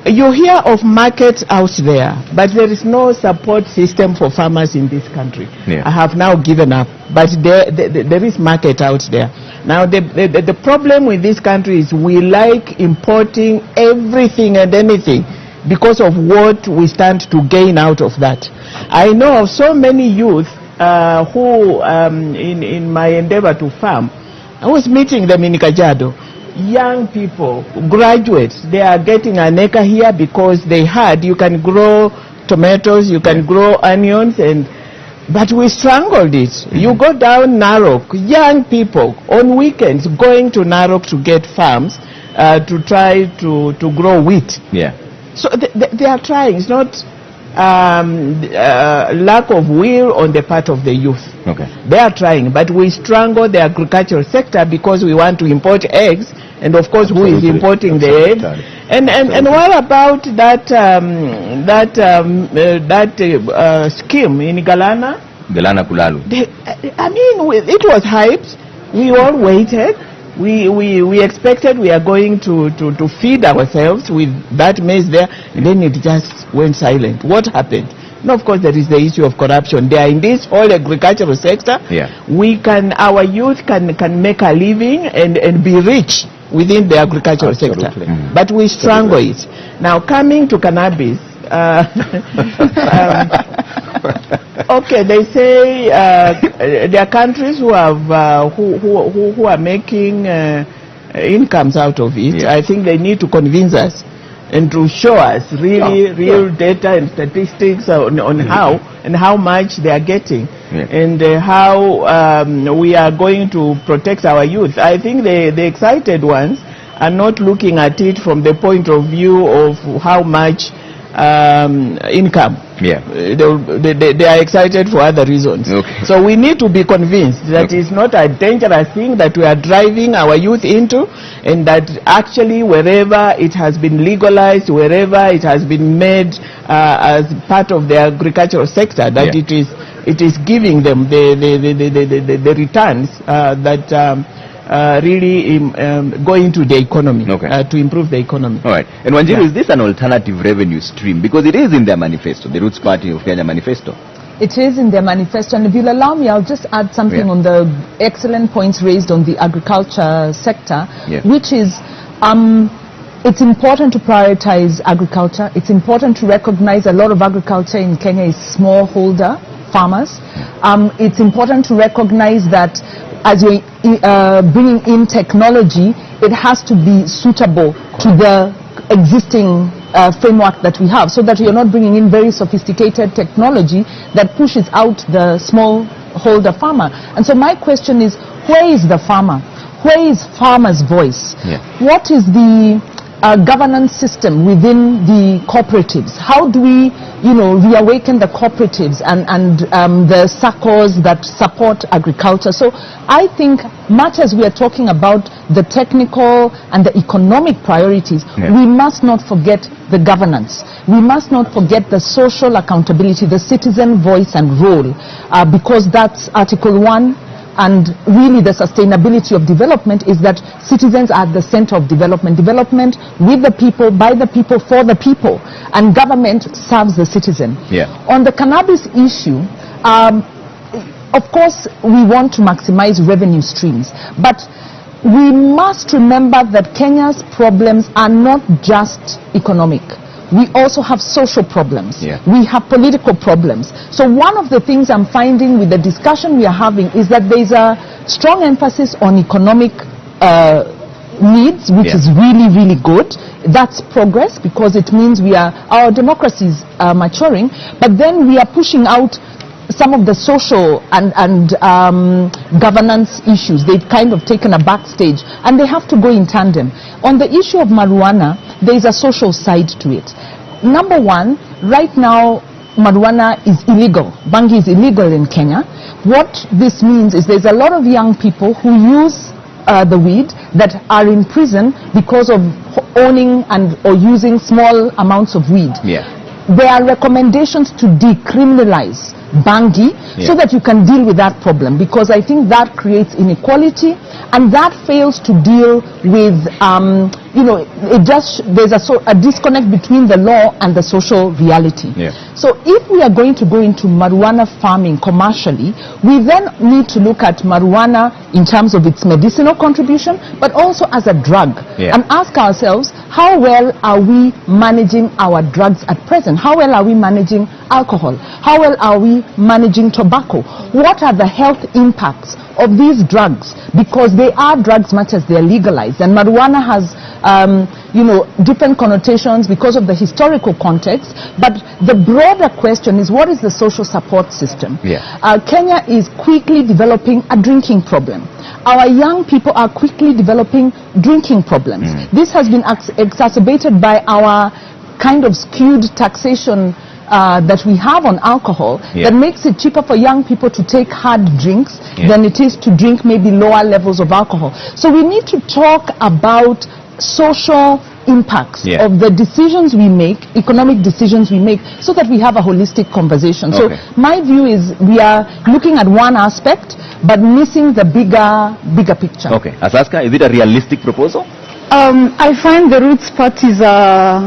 You hear of markets out there, but there is no support system for farmers in this country. Yeah. I have now given up, but there is market out there. Now the problem with this country is we like importing everything and anything because of what we stand to gain out of that. I know of so many youth who in my endeavor to farm, I was meeting them in Kajiado. Young people, graduates, they are getting an acre here because they had, you can grow tomatoes, you can grow onions, but we strangled it. You go down Narok, young people on weekends going to Narok to get farms to try to grow wheat. Yeah. So they are trying. It's not lack of will on the part of the youth. Okay. They are trying, but we strangle the agricultural sector because we want to import eggs, and of course, who is importing the eggs? And what about that scheme in Galana? Galana Kulalu. I mean, it was hyped. We all waited. We expected we are going to feed ourselves with that maize there, and then it just went silent. What happened? Now, of course, there is the issue of corruption. There in this whole agricultural sector, our youth can make a living and be rich within the agricultural sector. But we strangle it. Now, coming to cannabis, okay, they say there are countries who have who are making incomes out of it. I think they need to convince us and to show us real data and statistics on how much they are getting and how we are going to protect our youth. I think the excited ones are not looking at it from the point of view of how much income. They are excited for other reasons. So we need to be convinced that it's not a dangerous thing that we are driving our youth into, and that actually wherever it has been legalized, wherever it has been made as part of the agricultural sector, that it is giving them the returns that really go into the economy, to improve the economy. All right. And Wanjiru, is this an alternative revenue stream? Because it is in their manifesto, the Roots Party of Kenya manifesto. It is in their manifesto, and if you'll allow me, I'll just add something on the excellent points raised on the agriculture sector, which is it's important to prioritize agriculture. It's important to recognize a lot of agriculture in Kenya is smallholder farmers. It's important to recognize that as you're bringing in technology, it has to be suitable to the existing framework that we have, so that you're not bringing in very sophisticated technology that pushes out the smallholder farmer. And so my question is, where is the farmer? Where is farmer's voice? What is the governance system within the cooperatives? How do we, reawaken the cooperatives and the SACCOs that support agriculture? So I think much as we are talking about the technical and the economic priorities, we must not forget the governance. We must not forget the social accountability, the citizen voice and role, because that's Article 1. And really the sustainability of development is that citizens are at the center of development. Development with the people, by the people, for the people. And government serves the citizen. On the cannabis issue, of course we want to maximize revenue streams. But we must remember that Kenya's problems are not just economic. We also have social problems. We have political problems. So one of the things I'm finding with the discussion we are having is that there's a strong emphasis on economic needs, which is really, really good. That's progress, because it means our democracies are maturing, but then we are pushing out some of the social and governance issues. They've kind of taken a backstage, and they have to go in tandem. On the issue of marijuana, there is a social side to it. Number one, right now, marijuana is illegal. Bangi is illegal in Kenya. What this means is there's a lot of young people who use the weed that are in prison because of owning or using small amounts of weed. There are recommendations to decriminalize Bangi so that you can deal with that problem, because I think that creates inequality, and that fails to deal with there's a disconnect between the law and the social reality. So if we are going to go into marijuana farming commercially, we then need to look at marijuana in terms of its medicinal contribution, but also as a drug, and ask ourselves, how well are we managing our drugs at present? How well are we managing alcohol? How well are we managing tobacco? What are the health impacts of these drugs? Because they are drugs much as they are legalized, and marijuana has different connotations because of the historical context. But the broader question is, what is the social support system? Kenya is quickly developing a drinking problem. Our young people are quickly developing drinking problems. This has been exacerbated by our kind of skewed taxation that we have on alcohol, that makes it cheaper for young people to take hard drinks than it is to drink maybe lower levels of alcohol. So we need to talk about social impacts of the decisions we make, economic decisions we make, so that we have a holistic conversation. So my view is we are looking at one aspect, but missing the bigger picture. Okay. Asaska, is it a realistic proposal? I find the Roots Party's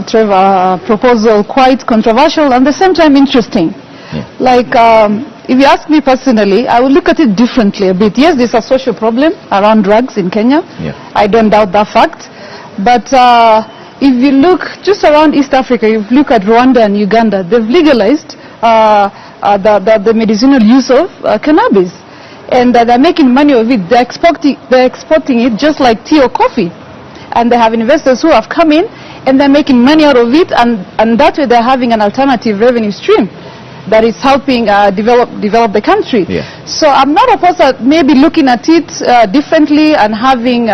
Trevor proposal quite controversial and at the same time interesting. Yeah. Like, if you ask me personally, I would look at it differently a bit. Yes, there's a social problem around drugs in Kenya. Yeah. I don't doubt that fact. But if you look just around East Africa, if you look at Rwanda and Uganda, they've legalized the medicinal use of cannabis. And they're making money of it. They're exporting it just like tea or coffee. And they have investors who have come in and they're making money out of it, and that way they're having an alternative revenue stream that is helping develop the country. Yeah. So I'm not opposed to maybe looking at it differently and having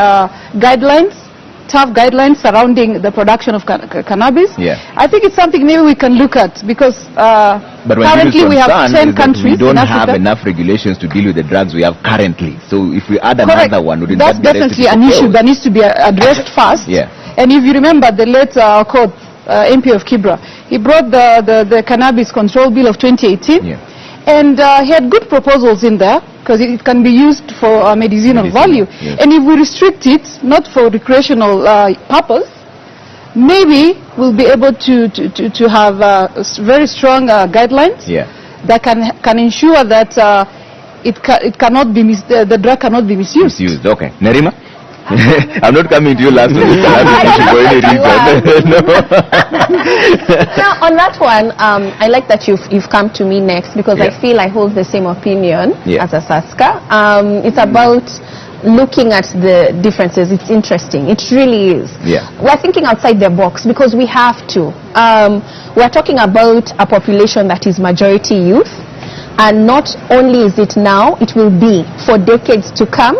tough guidelines surrounding the production of cannabis. Yeah. I think it's something maybe we can look at because But currently we have 10 countries we don't in have Africa. enough regulations to deal with the drugs we have currently. So if we add Correct. another one, wouldn't That's that be definitely a an recipe for issue that needs to be addressed fast. Yeah. And if you remember the late MP of Kibra, he brought the Cannabis Control Bill of 2018. Yeah. And he had good proposals in there because it can be used for medicinal value. Yes. And if we restrict it, not for recreational purpose, maybe we'll be able to have very strong guidelines that can ensure that it cannot be the drug cannot be misused. Okay. Nerima? I'm not coming to you last week for any reason. No. Now, on that one, I like that you've come to me next because I feel I hold the same opinion as Asaska. It's about looking at the differences. It's interesting. It really is. Yeah. We're thinking outside the box because we have to. We're talking about a population that is majority youth, and not only is it now, it will be for decades to come.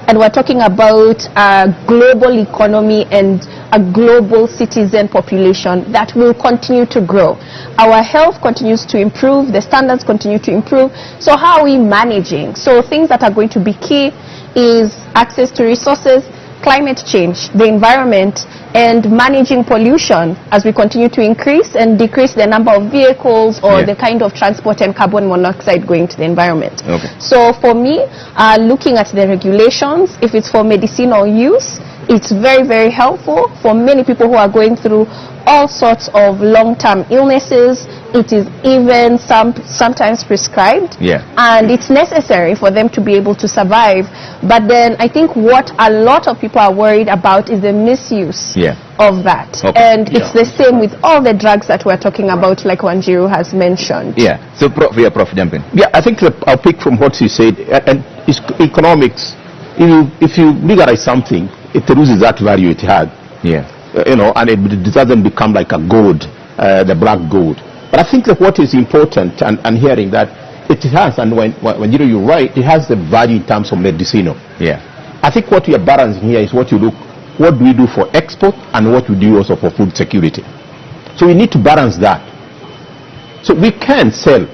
And we're talking about a global economy and a global citizen population that will continue to grow. Our health continues to improve, the standards continue to improve. So how are we managing? So things that are going to be key is access to resources, climate change, the environment, and managing pollution as we continue to increase and decrease the number of vehicles or the kind of transport and carbon monoxide going to the environment. Okay. So for me, looking at the regulations, if it's for medicinal use, it's very, very helpful for many people who are going through all sorts of long-term illnesses. It is even sometimes prescribed, and it's necessary for them to be able to survive. But then I think what a lot of people are worried about is the misuse of that. Okay. And it's the same with all the drugs that we're talking about, like Wanjiru has mentioned. Yeah. So, Prof, jump in. Yeah, I think I'll pick from what you said. And it's economics. If you legalize something, it loses that value it had. Yeah. And it doesn't become like a gold, the black gold. But I think that what is important, and hearing that it has, and when you're right, it has the value in terms of medicinal. Yeah. I think what we are balancing here is what do we do for export and what we do also for food security. So we need to balance that. So we can sell,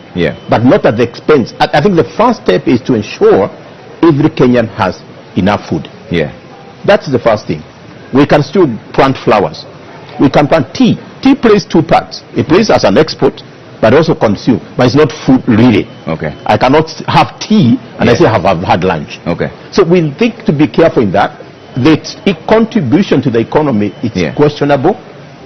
but not at the expense. I think the first step is to ensure every Kenyan has enough food. Yeah. That's the first thing. We can still plant flowers. We can plant tea. Tea plays two parts. It plays as an export, but also consume. But it's not food really. Okay. I cannot have tea and I say I've had lunch. Okay. So we think to be careful in that. The contribution to the economy is questionable,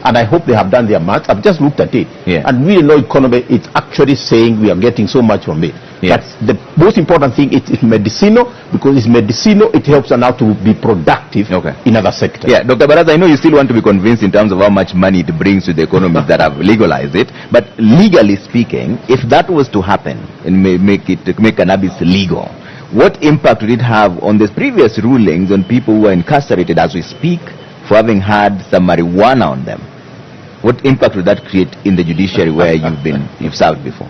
and I hope they have done their math. I've just looked at it, and we know economy. It's actually saying we are getting so much from it. But the most important thing is medicinal, because it's medicinal. It helps us now to be productive in other sectors. Yeah, Dr. Baraza, I know you still want to be convinced in terms of how much money it brings to the economies that have legalized it. But legally speaking, if that was to happen and make cannabis legal, what impact would it have on the previous rulings on people who are incarcerated as we speak for having had some marijuana on them? What impact would that create in the judiciary where you've served before?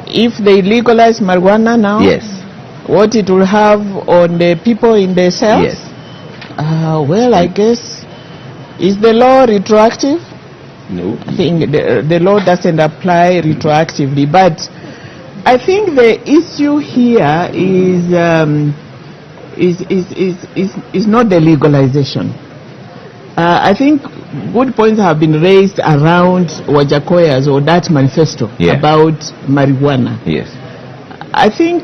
If they legalize marijuana now, what it will have on the people in the cells? Well, I guess, is the law retroactive? No. I think the law doesn't apply retroactively, but I think the issue here is not the legalization. I think good points have been raised around Wajakoya's or that manifesto about marijuana. Yes. I think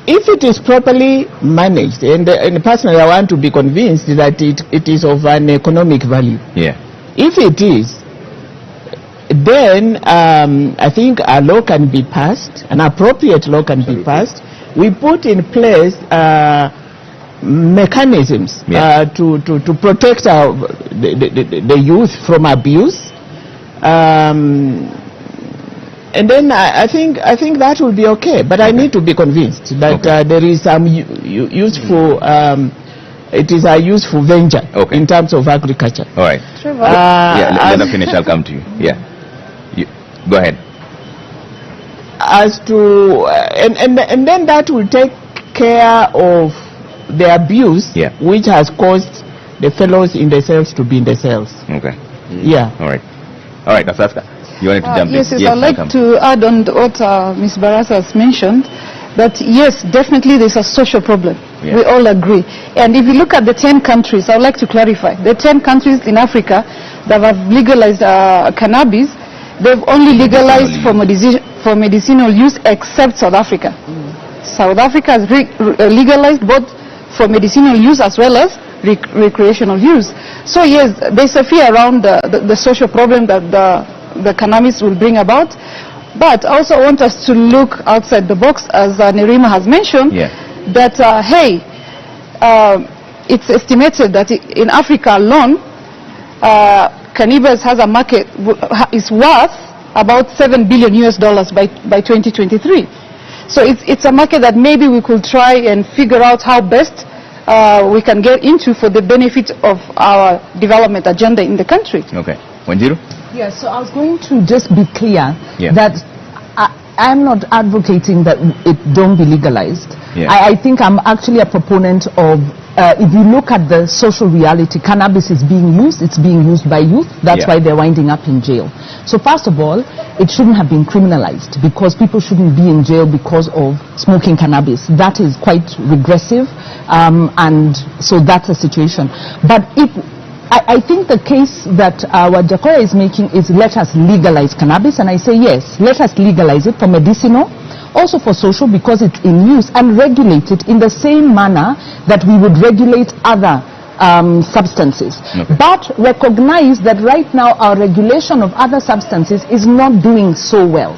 if it is properly managed, and personally I want to be convinced that it is of an economic value. Yeah. If it is, then I think a law can be passed, an appropriate law can be passed. We put in place mechanisms to protect the youth from abuse. And then I think that will be okay. But I need to be convinced that there is some useful. It is a useful venture in terms of agriculture. All right. Let her finish. I'll come to you. Yeah. Go ahead. As to and then that will take care of the abuse which has caused the fellows in the cells to be in the cells. Okay. Yeah. All right. Asaska, you wanted to jump in? Yes, I'd like to add on what Ms. Barasa has mentioned, that yes, definitely there's a social problem. We all agree. And if you look at the 10 countries, I would like to clarify, the 10 countries in Africa that have legalized cannabis, they've only legalized for medicinal use except South Africa. South Africa has legalized both for medicinal use as well as recreational use. So yes, there's a fear around the social problem that the cannabis will bring about. But I also want us to look outside the box, as Nerima has mentioned, that it's estimated that in Africa alone, cannabis has a market, is worth about $7 billion by 2023. So it's a market that maybe we could try and figure out how best we can get into for the benefit of our development agenda in the country. Okay. Wanjiru? Yeah, so I was going to just be clear that I'm not advocating that it don't be legalized. I think I'm actually a proponent of, if you look at the social reality, cannabis is being used, it's being used by youth, that's why they're winding up in jail. So first of all, it shouldn't have been criminalized, because people shouldn't be in jail because of smoking cannabis. That is quite regressive, and so that's a situation. But if I think the case that what Jacoya is making is, let us legalize cannabis, and I say yes, let us legalize it for medicinal, also for social, because it's in use, and regulate it in the same manner that we would regulate other substances. But recognize that right now our regulation of other substances is not doing so well.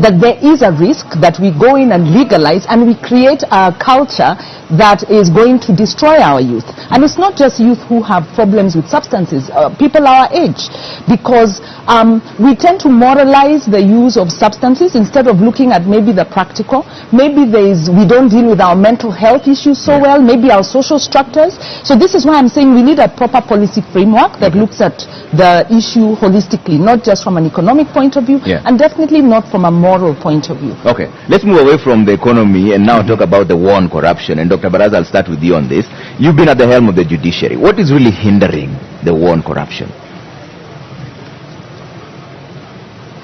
That there is a risk that we go in and legalize and we create a culture that is going to destroy our youth. And it's not just youth who have problems with substances, people our age, because we tend to moralize the use of substances instead of looking at maybe the practical. Maybe we don't deal with our mental health issues so well, maybe our social structures. So this is why I'm saying we need a proper policy framework that looks at the issue holistically, not just from an economic point of view, and definitely not from a moral point of view. Okay, let's move away from the economy and now talk about the war on corruption. And Dr. Barasa, I'll start with you on this. You've been at the helm of the judiciary. What is really hindering the war on corruption?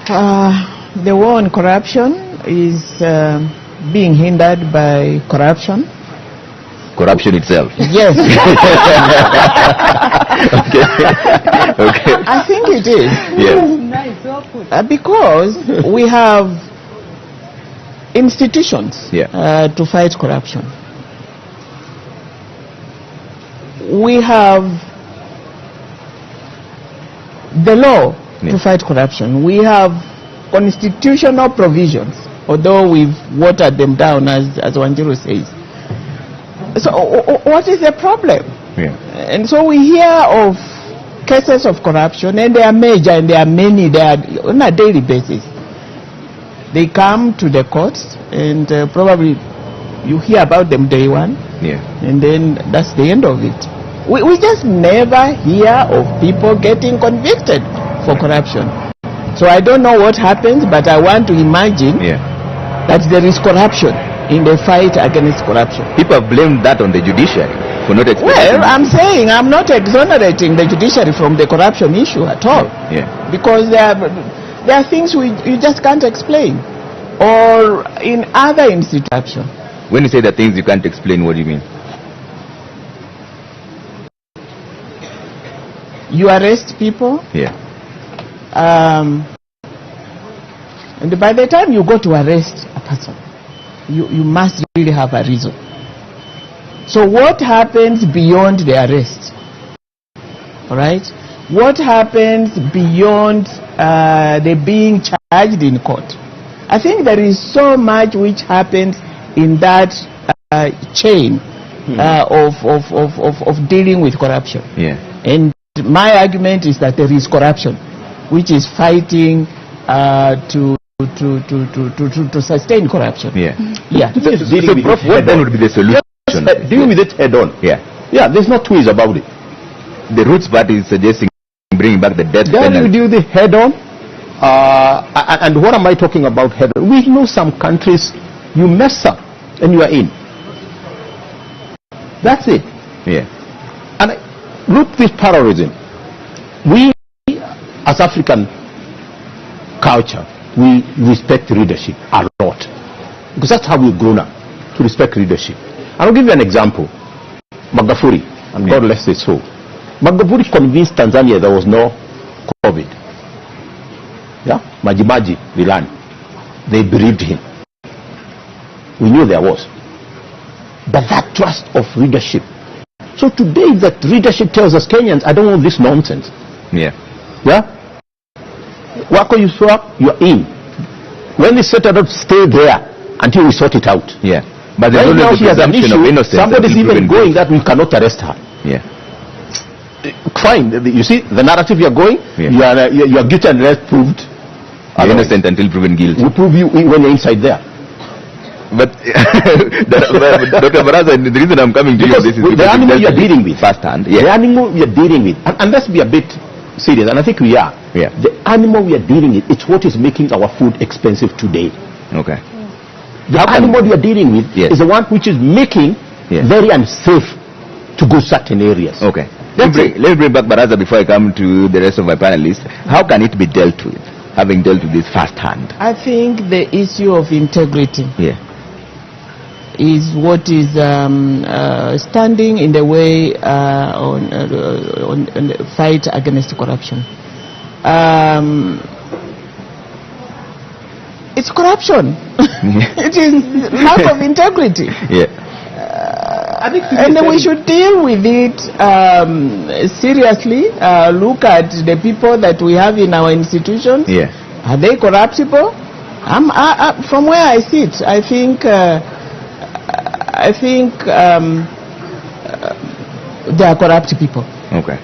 The war on corruption is being hindered by corruption. Corruption itself? Yes. Okay. I think it is. Yes. Because we have institutions to fight corruption. We have the law to fight corruption. We have constitutional provisions, although we've watered them down, as Wanjiru says. So what is the problem? And so we hear of cases of corruption, and they are major, and there are many, they are on a daily basis. They come to the courts, and probably you hear about them day one, and then that's the end of it. We just never hear of people getting convicted for corruption. So I don't know what happens, but I want to imagine that there is corruption in the fight against corruption. People have blamed that on the judiciary for not explaining. Well, I'm saying I'm not exonerating the judiciary from the corruption issue at all. Because there are things you just can't explain. Or in other institutions. When you say the things you can't explain, what do you mean? You arrest people. And by the time you go to arrest a person. You must really have a reason. So what happens beyond the arrest? All right? What happens beyond the being charged in court? I think there is so much which happens in that chain of dealing with corruption. Yeah. And my argument is that there is corruption, which is fighting to sustain corruption. Yeah. Yeah. So, Prof, what then would be the solution? Deal with it head on. Yeah. Yeah, there's no two ways about it. The Roots Party is suggesting bringing back the death Then penalty. you deal with it head on. And what am I talking about head on? We know some countries, you mess up and you are in. That's it. Yeah. And look with terrorism. We, as African culture, we respect leadership a lot. Because that's how we've grown up, to respect leadership. I'll give you an example. Magufuli, and God bless his soul. Magufuli convinced Tanzania there was no COVID. Yeah? Majimaji, Vilani. They believed him. We knew there was. But that trust of leadership. So today that leadership tells us Kenyans, I don't want this nonsense. Yeah. Yeah? Wako you show up, you're in. When they set it up, stay there until we sort it out. Yeah. But there's Right now always she the has an presumption of issue, innocence. somebody's until even proven going guilty. that we cannot arrest her. Yeah. Fine, you see the narrative you're going, Yeah. you are guilty and arrest proved. You're innocent until proven guilty. We prove you when you're inside there. But Dr. Baraza, the reason I'm coming to Because you, this is the because animal it's you're just dealing with. first hand. The Yeah. animal we are dealing with, and let's be a bit serious, and I think we are. Yeah. The animal we are dealing with, it's what is making our food expensive today. Okay. The animal we are dealing with Yes. is the one which is making Yes. very unsafe to go certain areas. Okay. Let me bring back Baraza before I come to the rest of my panelists. How can it be dealt with, having dealt with this firsthand? I think the issue of integrity Yeah. is what is standing in the way on the fight against corruption. It's corruption. It is lack of integrity. Yeah. And we should deal with it seriously. Look at the people that we have in our institutions. Yeah. Are they corruptible? From where I sit, I think they are corrupt people. Okay.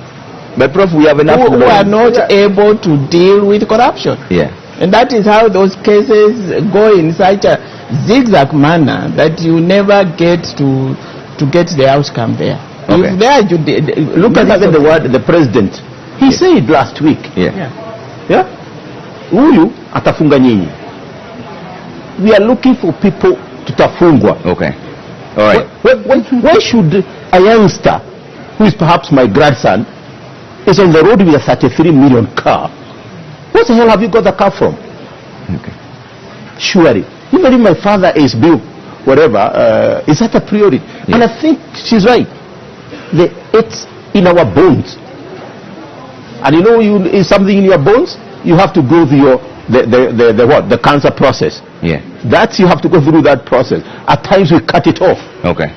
But Prof, we have enough who are lawyers. not able to deal with corruption. Yeah. And that is how those cases go in such a zigzag manner that you never get to get the outcome there. Okay. If there look at Even the word the president, he said last week. Yeah. Yeah? Huyu atafunga nyinyi. We are looking for people tutafungwa. Okay. All right. Why should a youngster, who is perhaps my grandson, is on the road with a 33 million car? What the hell have you got the car from? Okay. Surely. Even if my father is built, whatever, is that a priority? Yeah. And I think she's right. It's in our bones. And you know, is something in your bones, you have to go through the cancer process. Yeah. That's, you have to go through that process. At times we cut it off. Okay.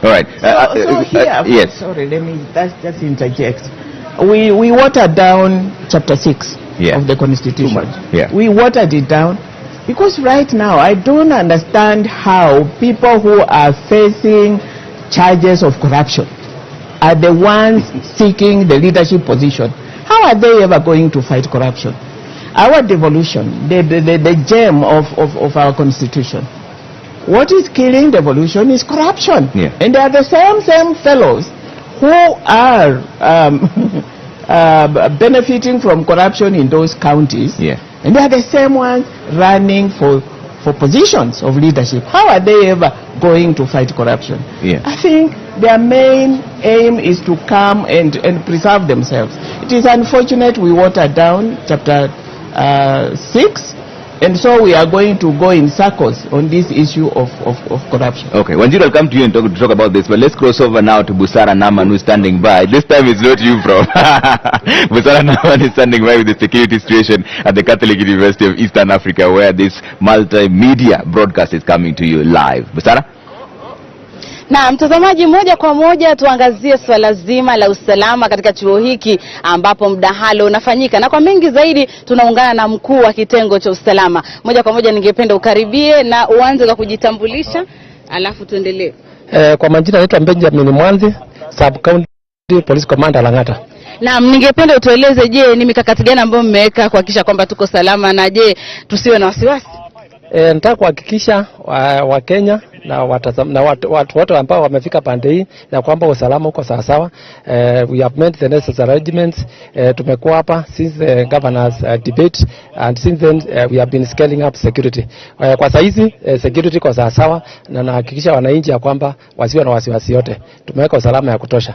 All right. So here, yes. sorry, let me just interject. We watered down chapter 6 of the Constitution. Yeah. We watered it down because right now I don't understand how people who are facing charges of corruption are the ones seeking the leadership position. How are they ever going to fight corruption? Our devolution, the gem of our Constitution, what is killing devolution is corruption. Yeah. And they are the same fellows who are benefiting from corruption in those counties. Yeah. And they are the same ones running for positions of leadership. How are they ever going to fight corruption? Yeah. I think their main aim is to come and preserve themselves. It is unfortunate we watered down chapter 6, And so we are going to go in circles on this issue of corruption. Okay, Wanjiru, I'll come to you and talk about this, but let's cross over now to Busara Naman, who's standing by. This time it's not you, bro. Busara Naman is standing by with the security situation at the Catholic University of Eastern Africa, where this multimedia broadcast is coming to you live. Busara? Na mtazamaji, moja kwa moja tuangazie swala zima la usalama katika chuo hiki ambapo mdahalo unafanyika, na kwa mengi zaidi tunaungana na mkuu wa kitengo cha usalama. Moja kwa moja ningependa ukaribie na uanze kwa kujitambulisha alafu tuendelee. Kwa majina naitwa Benjamin Mwanzi, Sub County Police Commander Lang'ata. Na ningependa utueleze, je, ni mikakati gani ambayo mmeweka kuhakikisha kwamba tuko salama, na je tusiwe na wasiwasi? Nataka kuhakikisha wa Kenya na watu wote ambao wamefika pande hii na kwamba usalama uko sawa sawa. We have made the necessary arrangements. Tumekuwa hapa since the governor's debate, and since then we have been scaling up security. Kwa sasa hizi security kwa sawa sawa, na nahakikisha wananchi ya kwamba wasiwe na wasiwasi yote. Tumeweka usalama ya kutosha.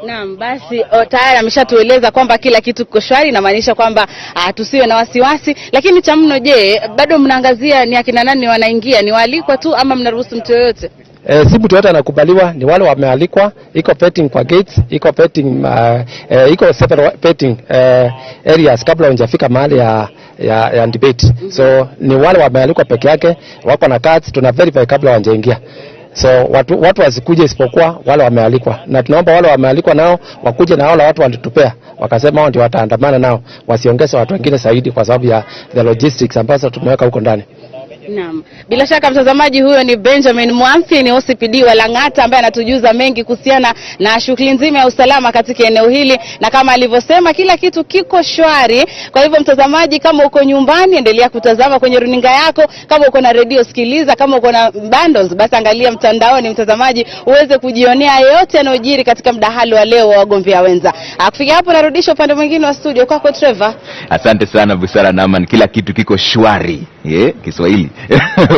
Naam, basi tayari ameshatueleza kwamba kila kitu kiko shwari, inamaanisha kwamba tusiwe na wasiwasi. Lakini cha mno, je, bado mnaangazia ni akina nani wanaingia? Ni waalikwa tu ama mnaruhusu mtu yoyote? Si mtu yote anakubaliwa, ni wale wamealikwa. Iko petting kwa gates, iko petting iko separate petting areas kabla hujafika mahali ya debate. So ni wale wamealikwa peke yake, wako na cards, tuna verify kabla hawajaingia. So watu wasikuje isipokuwa wale wamealikwa, na tunaomba wale wamealikwa nao wakuje, na wale watu walitupea wakasema wao ndio wataandamana nao, wasiongeze watu wengine zaidi kwa sababu ya the logistics ambazo tumeweka huko ndani. Naam. Bila shaka mtazamaji, huyo ni Benjamin Mwanzi, ni OCPD wa Lang'ata, ambaye anatujuza mengi kuhusiana na shughuli nzima ya usalama katika eneo hili, na kama alivyosema kila kitu kiko shwari. Kwa hivyo mtazamaji, kama uko nyumbani endelea kutazama kwenye runinga yako, kama uko na radio sikiliza, kama uko na bundles basi angalia mtandaoni mtazamaji, uweze kujionea yote yanayojiri katika mdahalo wa leo wa wagombea wenza. Kufikia hapo narudisha upande mwingine wa studio kwako Trevor. Asante sana Busara Naman, kila kitu kiko shwari. Kiswahili.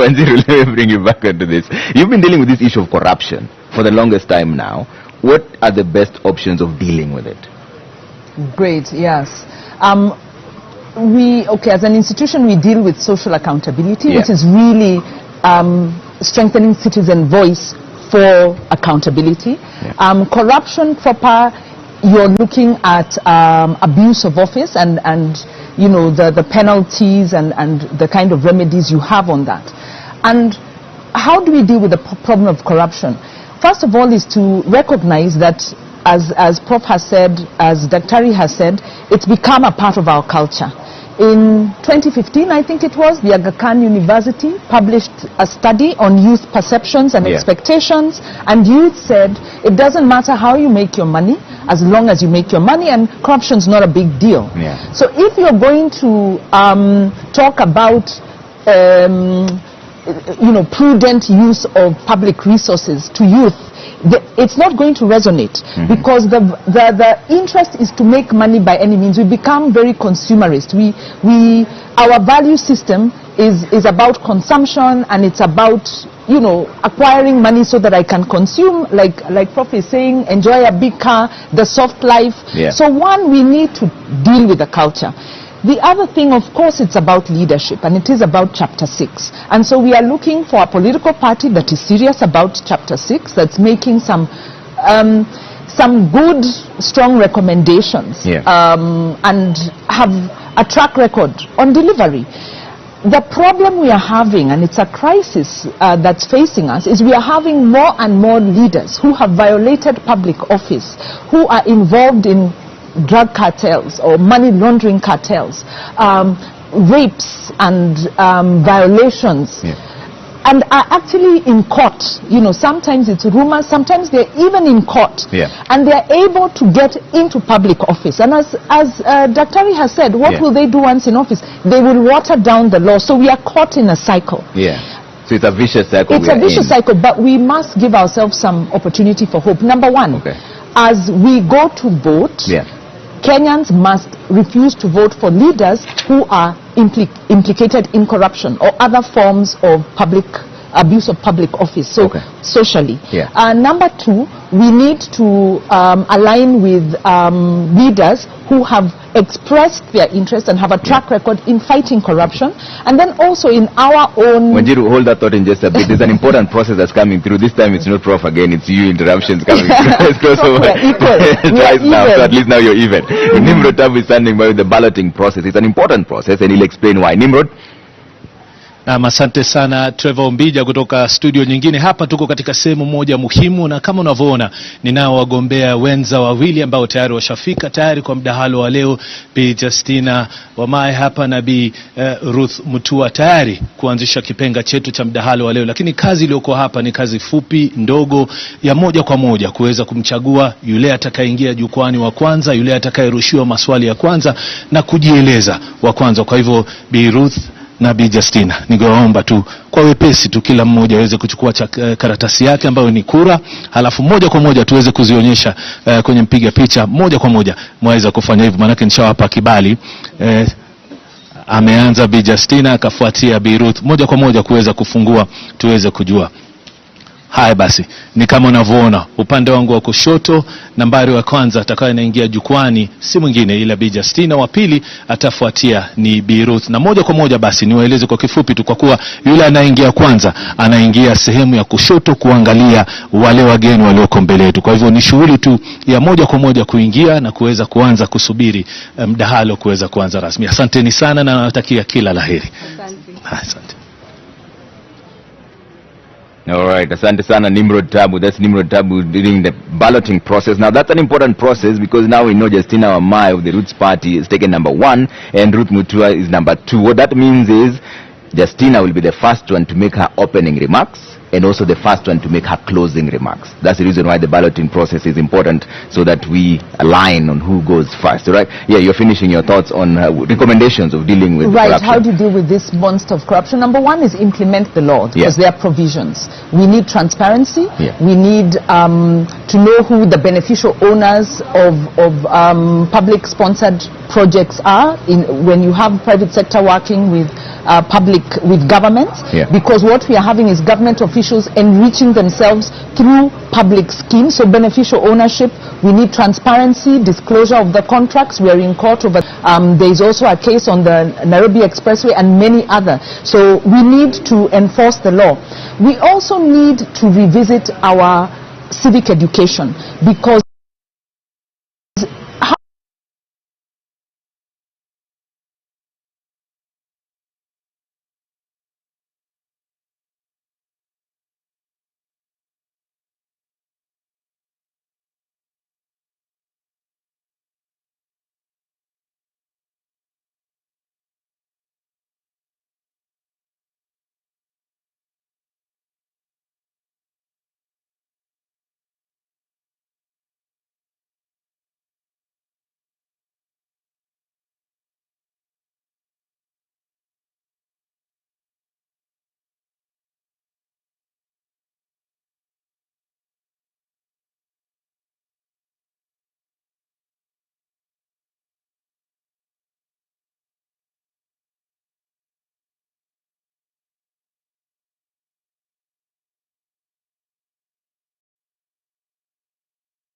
Wanjiru, let me bring you back into this. You've been dealing with this issue of corruption for the longest time now. What are the best options of dealing with it? Great, yes. As an institution, we deal with social accountability, which is really strengthening citizen voice for accountability. Corruption proper, you're looking at abuse of office and you know, the penalties and the kind of remedies you have on that. And how do we deal with the problem of corruption? First of all is to recognize that, as Prof has said, as Daktari has said, it's become a part of our culture. In 2015, I think it was, the Aga Khan University published a study on youth perceptions and expectations, and youth said it doesn't matter how you make your money, as long as you make your money, and corruption's not a big deal. So if you're going to talk about prudent use of public resources to youth, it's not going to resonate, because the interest is to make money by any means. We become very consumerist. Our value system is about consumption, and it's about, you know, acquiring money so that I can consume, like Prof is saying, enjoy a big car, the soft life. So one, we need to deal with the culture. The other thing, of course, it's about leadership, and it is about Chapter 6. And so we are looking for a political party that is serious about Chapter 6, that's making some good, strong recommendations, and have a track record on delivery. The problem we are having, and it's a crisis that's facing us, is we are having more and more leaders who have violated public office, who are involved in drug cartels or money laundering cartels, rapes and violations, and are actually in court. You know, sometimes it's rumors, sometimes they're even in court, and they're able to get into public office. And as Daktari has said, what will they do once in office? They will water down the law. So we are caught in a cycle. So it's a vicious cycle. It's a vicious cycle, but we must give ourselves some opportunity for hope. Number one, as we go to vote, Kenyans must refuse to vote for leaders who are implicated in corruption or other forms of public abuse of public office, so socially. Number two, we need to align with leaders who have expressed their interest and have a track record in fighting corruption, and then also in our own... Wanjiru, hold that thought in just a bit. There's an important process that's coming through. This time it's not Prof again, it's you interruptions coming through. Let's cross over. Twice now, so at least now you're even. Nimrod Tabu is standing by with the balloting process. It's an important process and he'll explain why. Nimrod? Asante sana Trevor Mbija kutoka studio nyingine. Hapa tuko katika sehemu moja muhimu, na kama unavyoona ninao wagombea wenza wawili ambao tayari washafika tayari kwa mdahalo wa leo. Bi Justina Wamae hapa na Bi Ruth Mutua tayari kuanzisha kipenga chetu cha mdahalo wa leo. Lakini kazi iliyoko hapa ni kazi fupi ndogo ya moja kwa moja kuweza kumchagua yule atakayeingia jukwani wa kwanza, yule atakayerushiwa maswali ya kwanza na kujieleza wa kwanza. Kwa hivyo Bi Ruth na Bi Justina, ningewaomba tu kwa wepesi tu kila mmoja aweze kuchukua karatasi yake ambayo ni kura, halafu moja kwa moja tuweze kuzionyesha kwenye mpiga picha. Moja kwa moja mwaweza kufanya hivyo, maana nishawapa kibali. Ameanza Bi Justina, akafuatia Bi Ruth. Moja kwa moja kuweza kufungua tuweze kujua. Haya basi, ni kama unavyoona upande wangu wa kushoto, nambari wa kwanza atakaye anaingia jukwani si mwingine ila Bi Justina, wa pili atafuatia ni Bi Ruth. Na moja kwa moja basi niwaeleze kwa kifupi tu, kwa kuwa yule anaingia kwanza anaingia sehemu ya kushoto kuangalia wale wageni walioko mbele yetu. Kwa hivyo ni shughuli tu ya moja kwa moja kuingia na kuweza kuanza kusubiri mdahalo kuweza kuanza rasmi. Asanteni sana na nawatakia kila laheri. Asante. All right, asante sana Nimrod Tabu. That's Nimrod Tabu during the balloting process. Now that's an important process because now we know Justina Wamae of the Roots Party is taken number 1 and Ruth Mutua is number 2. What that means is Justina will be the first one to make her opening remarks and also the first one to make her closing remarks. That's the reason why the balloting process is important, so that we align on who goes first, right? Yeah, you're finishing your thoughts on recommendations of dealing with corruption. How to deal with this monster of corruption. Number 1 is implement the law, because there are provisions. We need transparency. We need to know who the beneficial owners of public-sponsored projects are when you have private sector working with governments, because what we are having is government officials enriching themselves through public schemes. So beneficial ownership, we need transparency, disclosure of the contracts. We are in court over there is also a case on the Nairobi Expressway and many other. So we need to enforce the law. We also need to revisit our civic education, because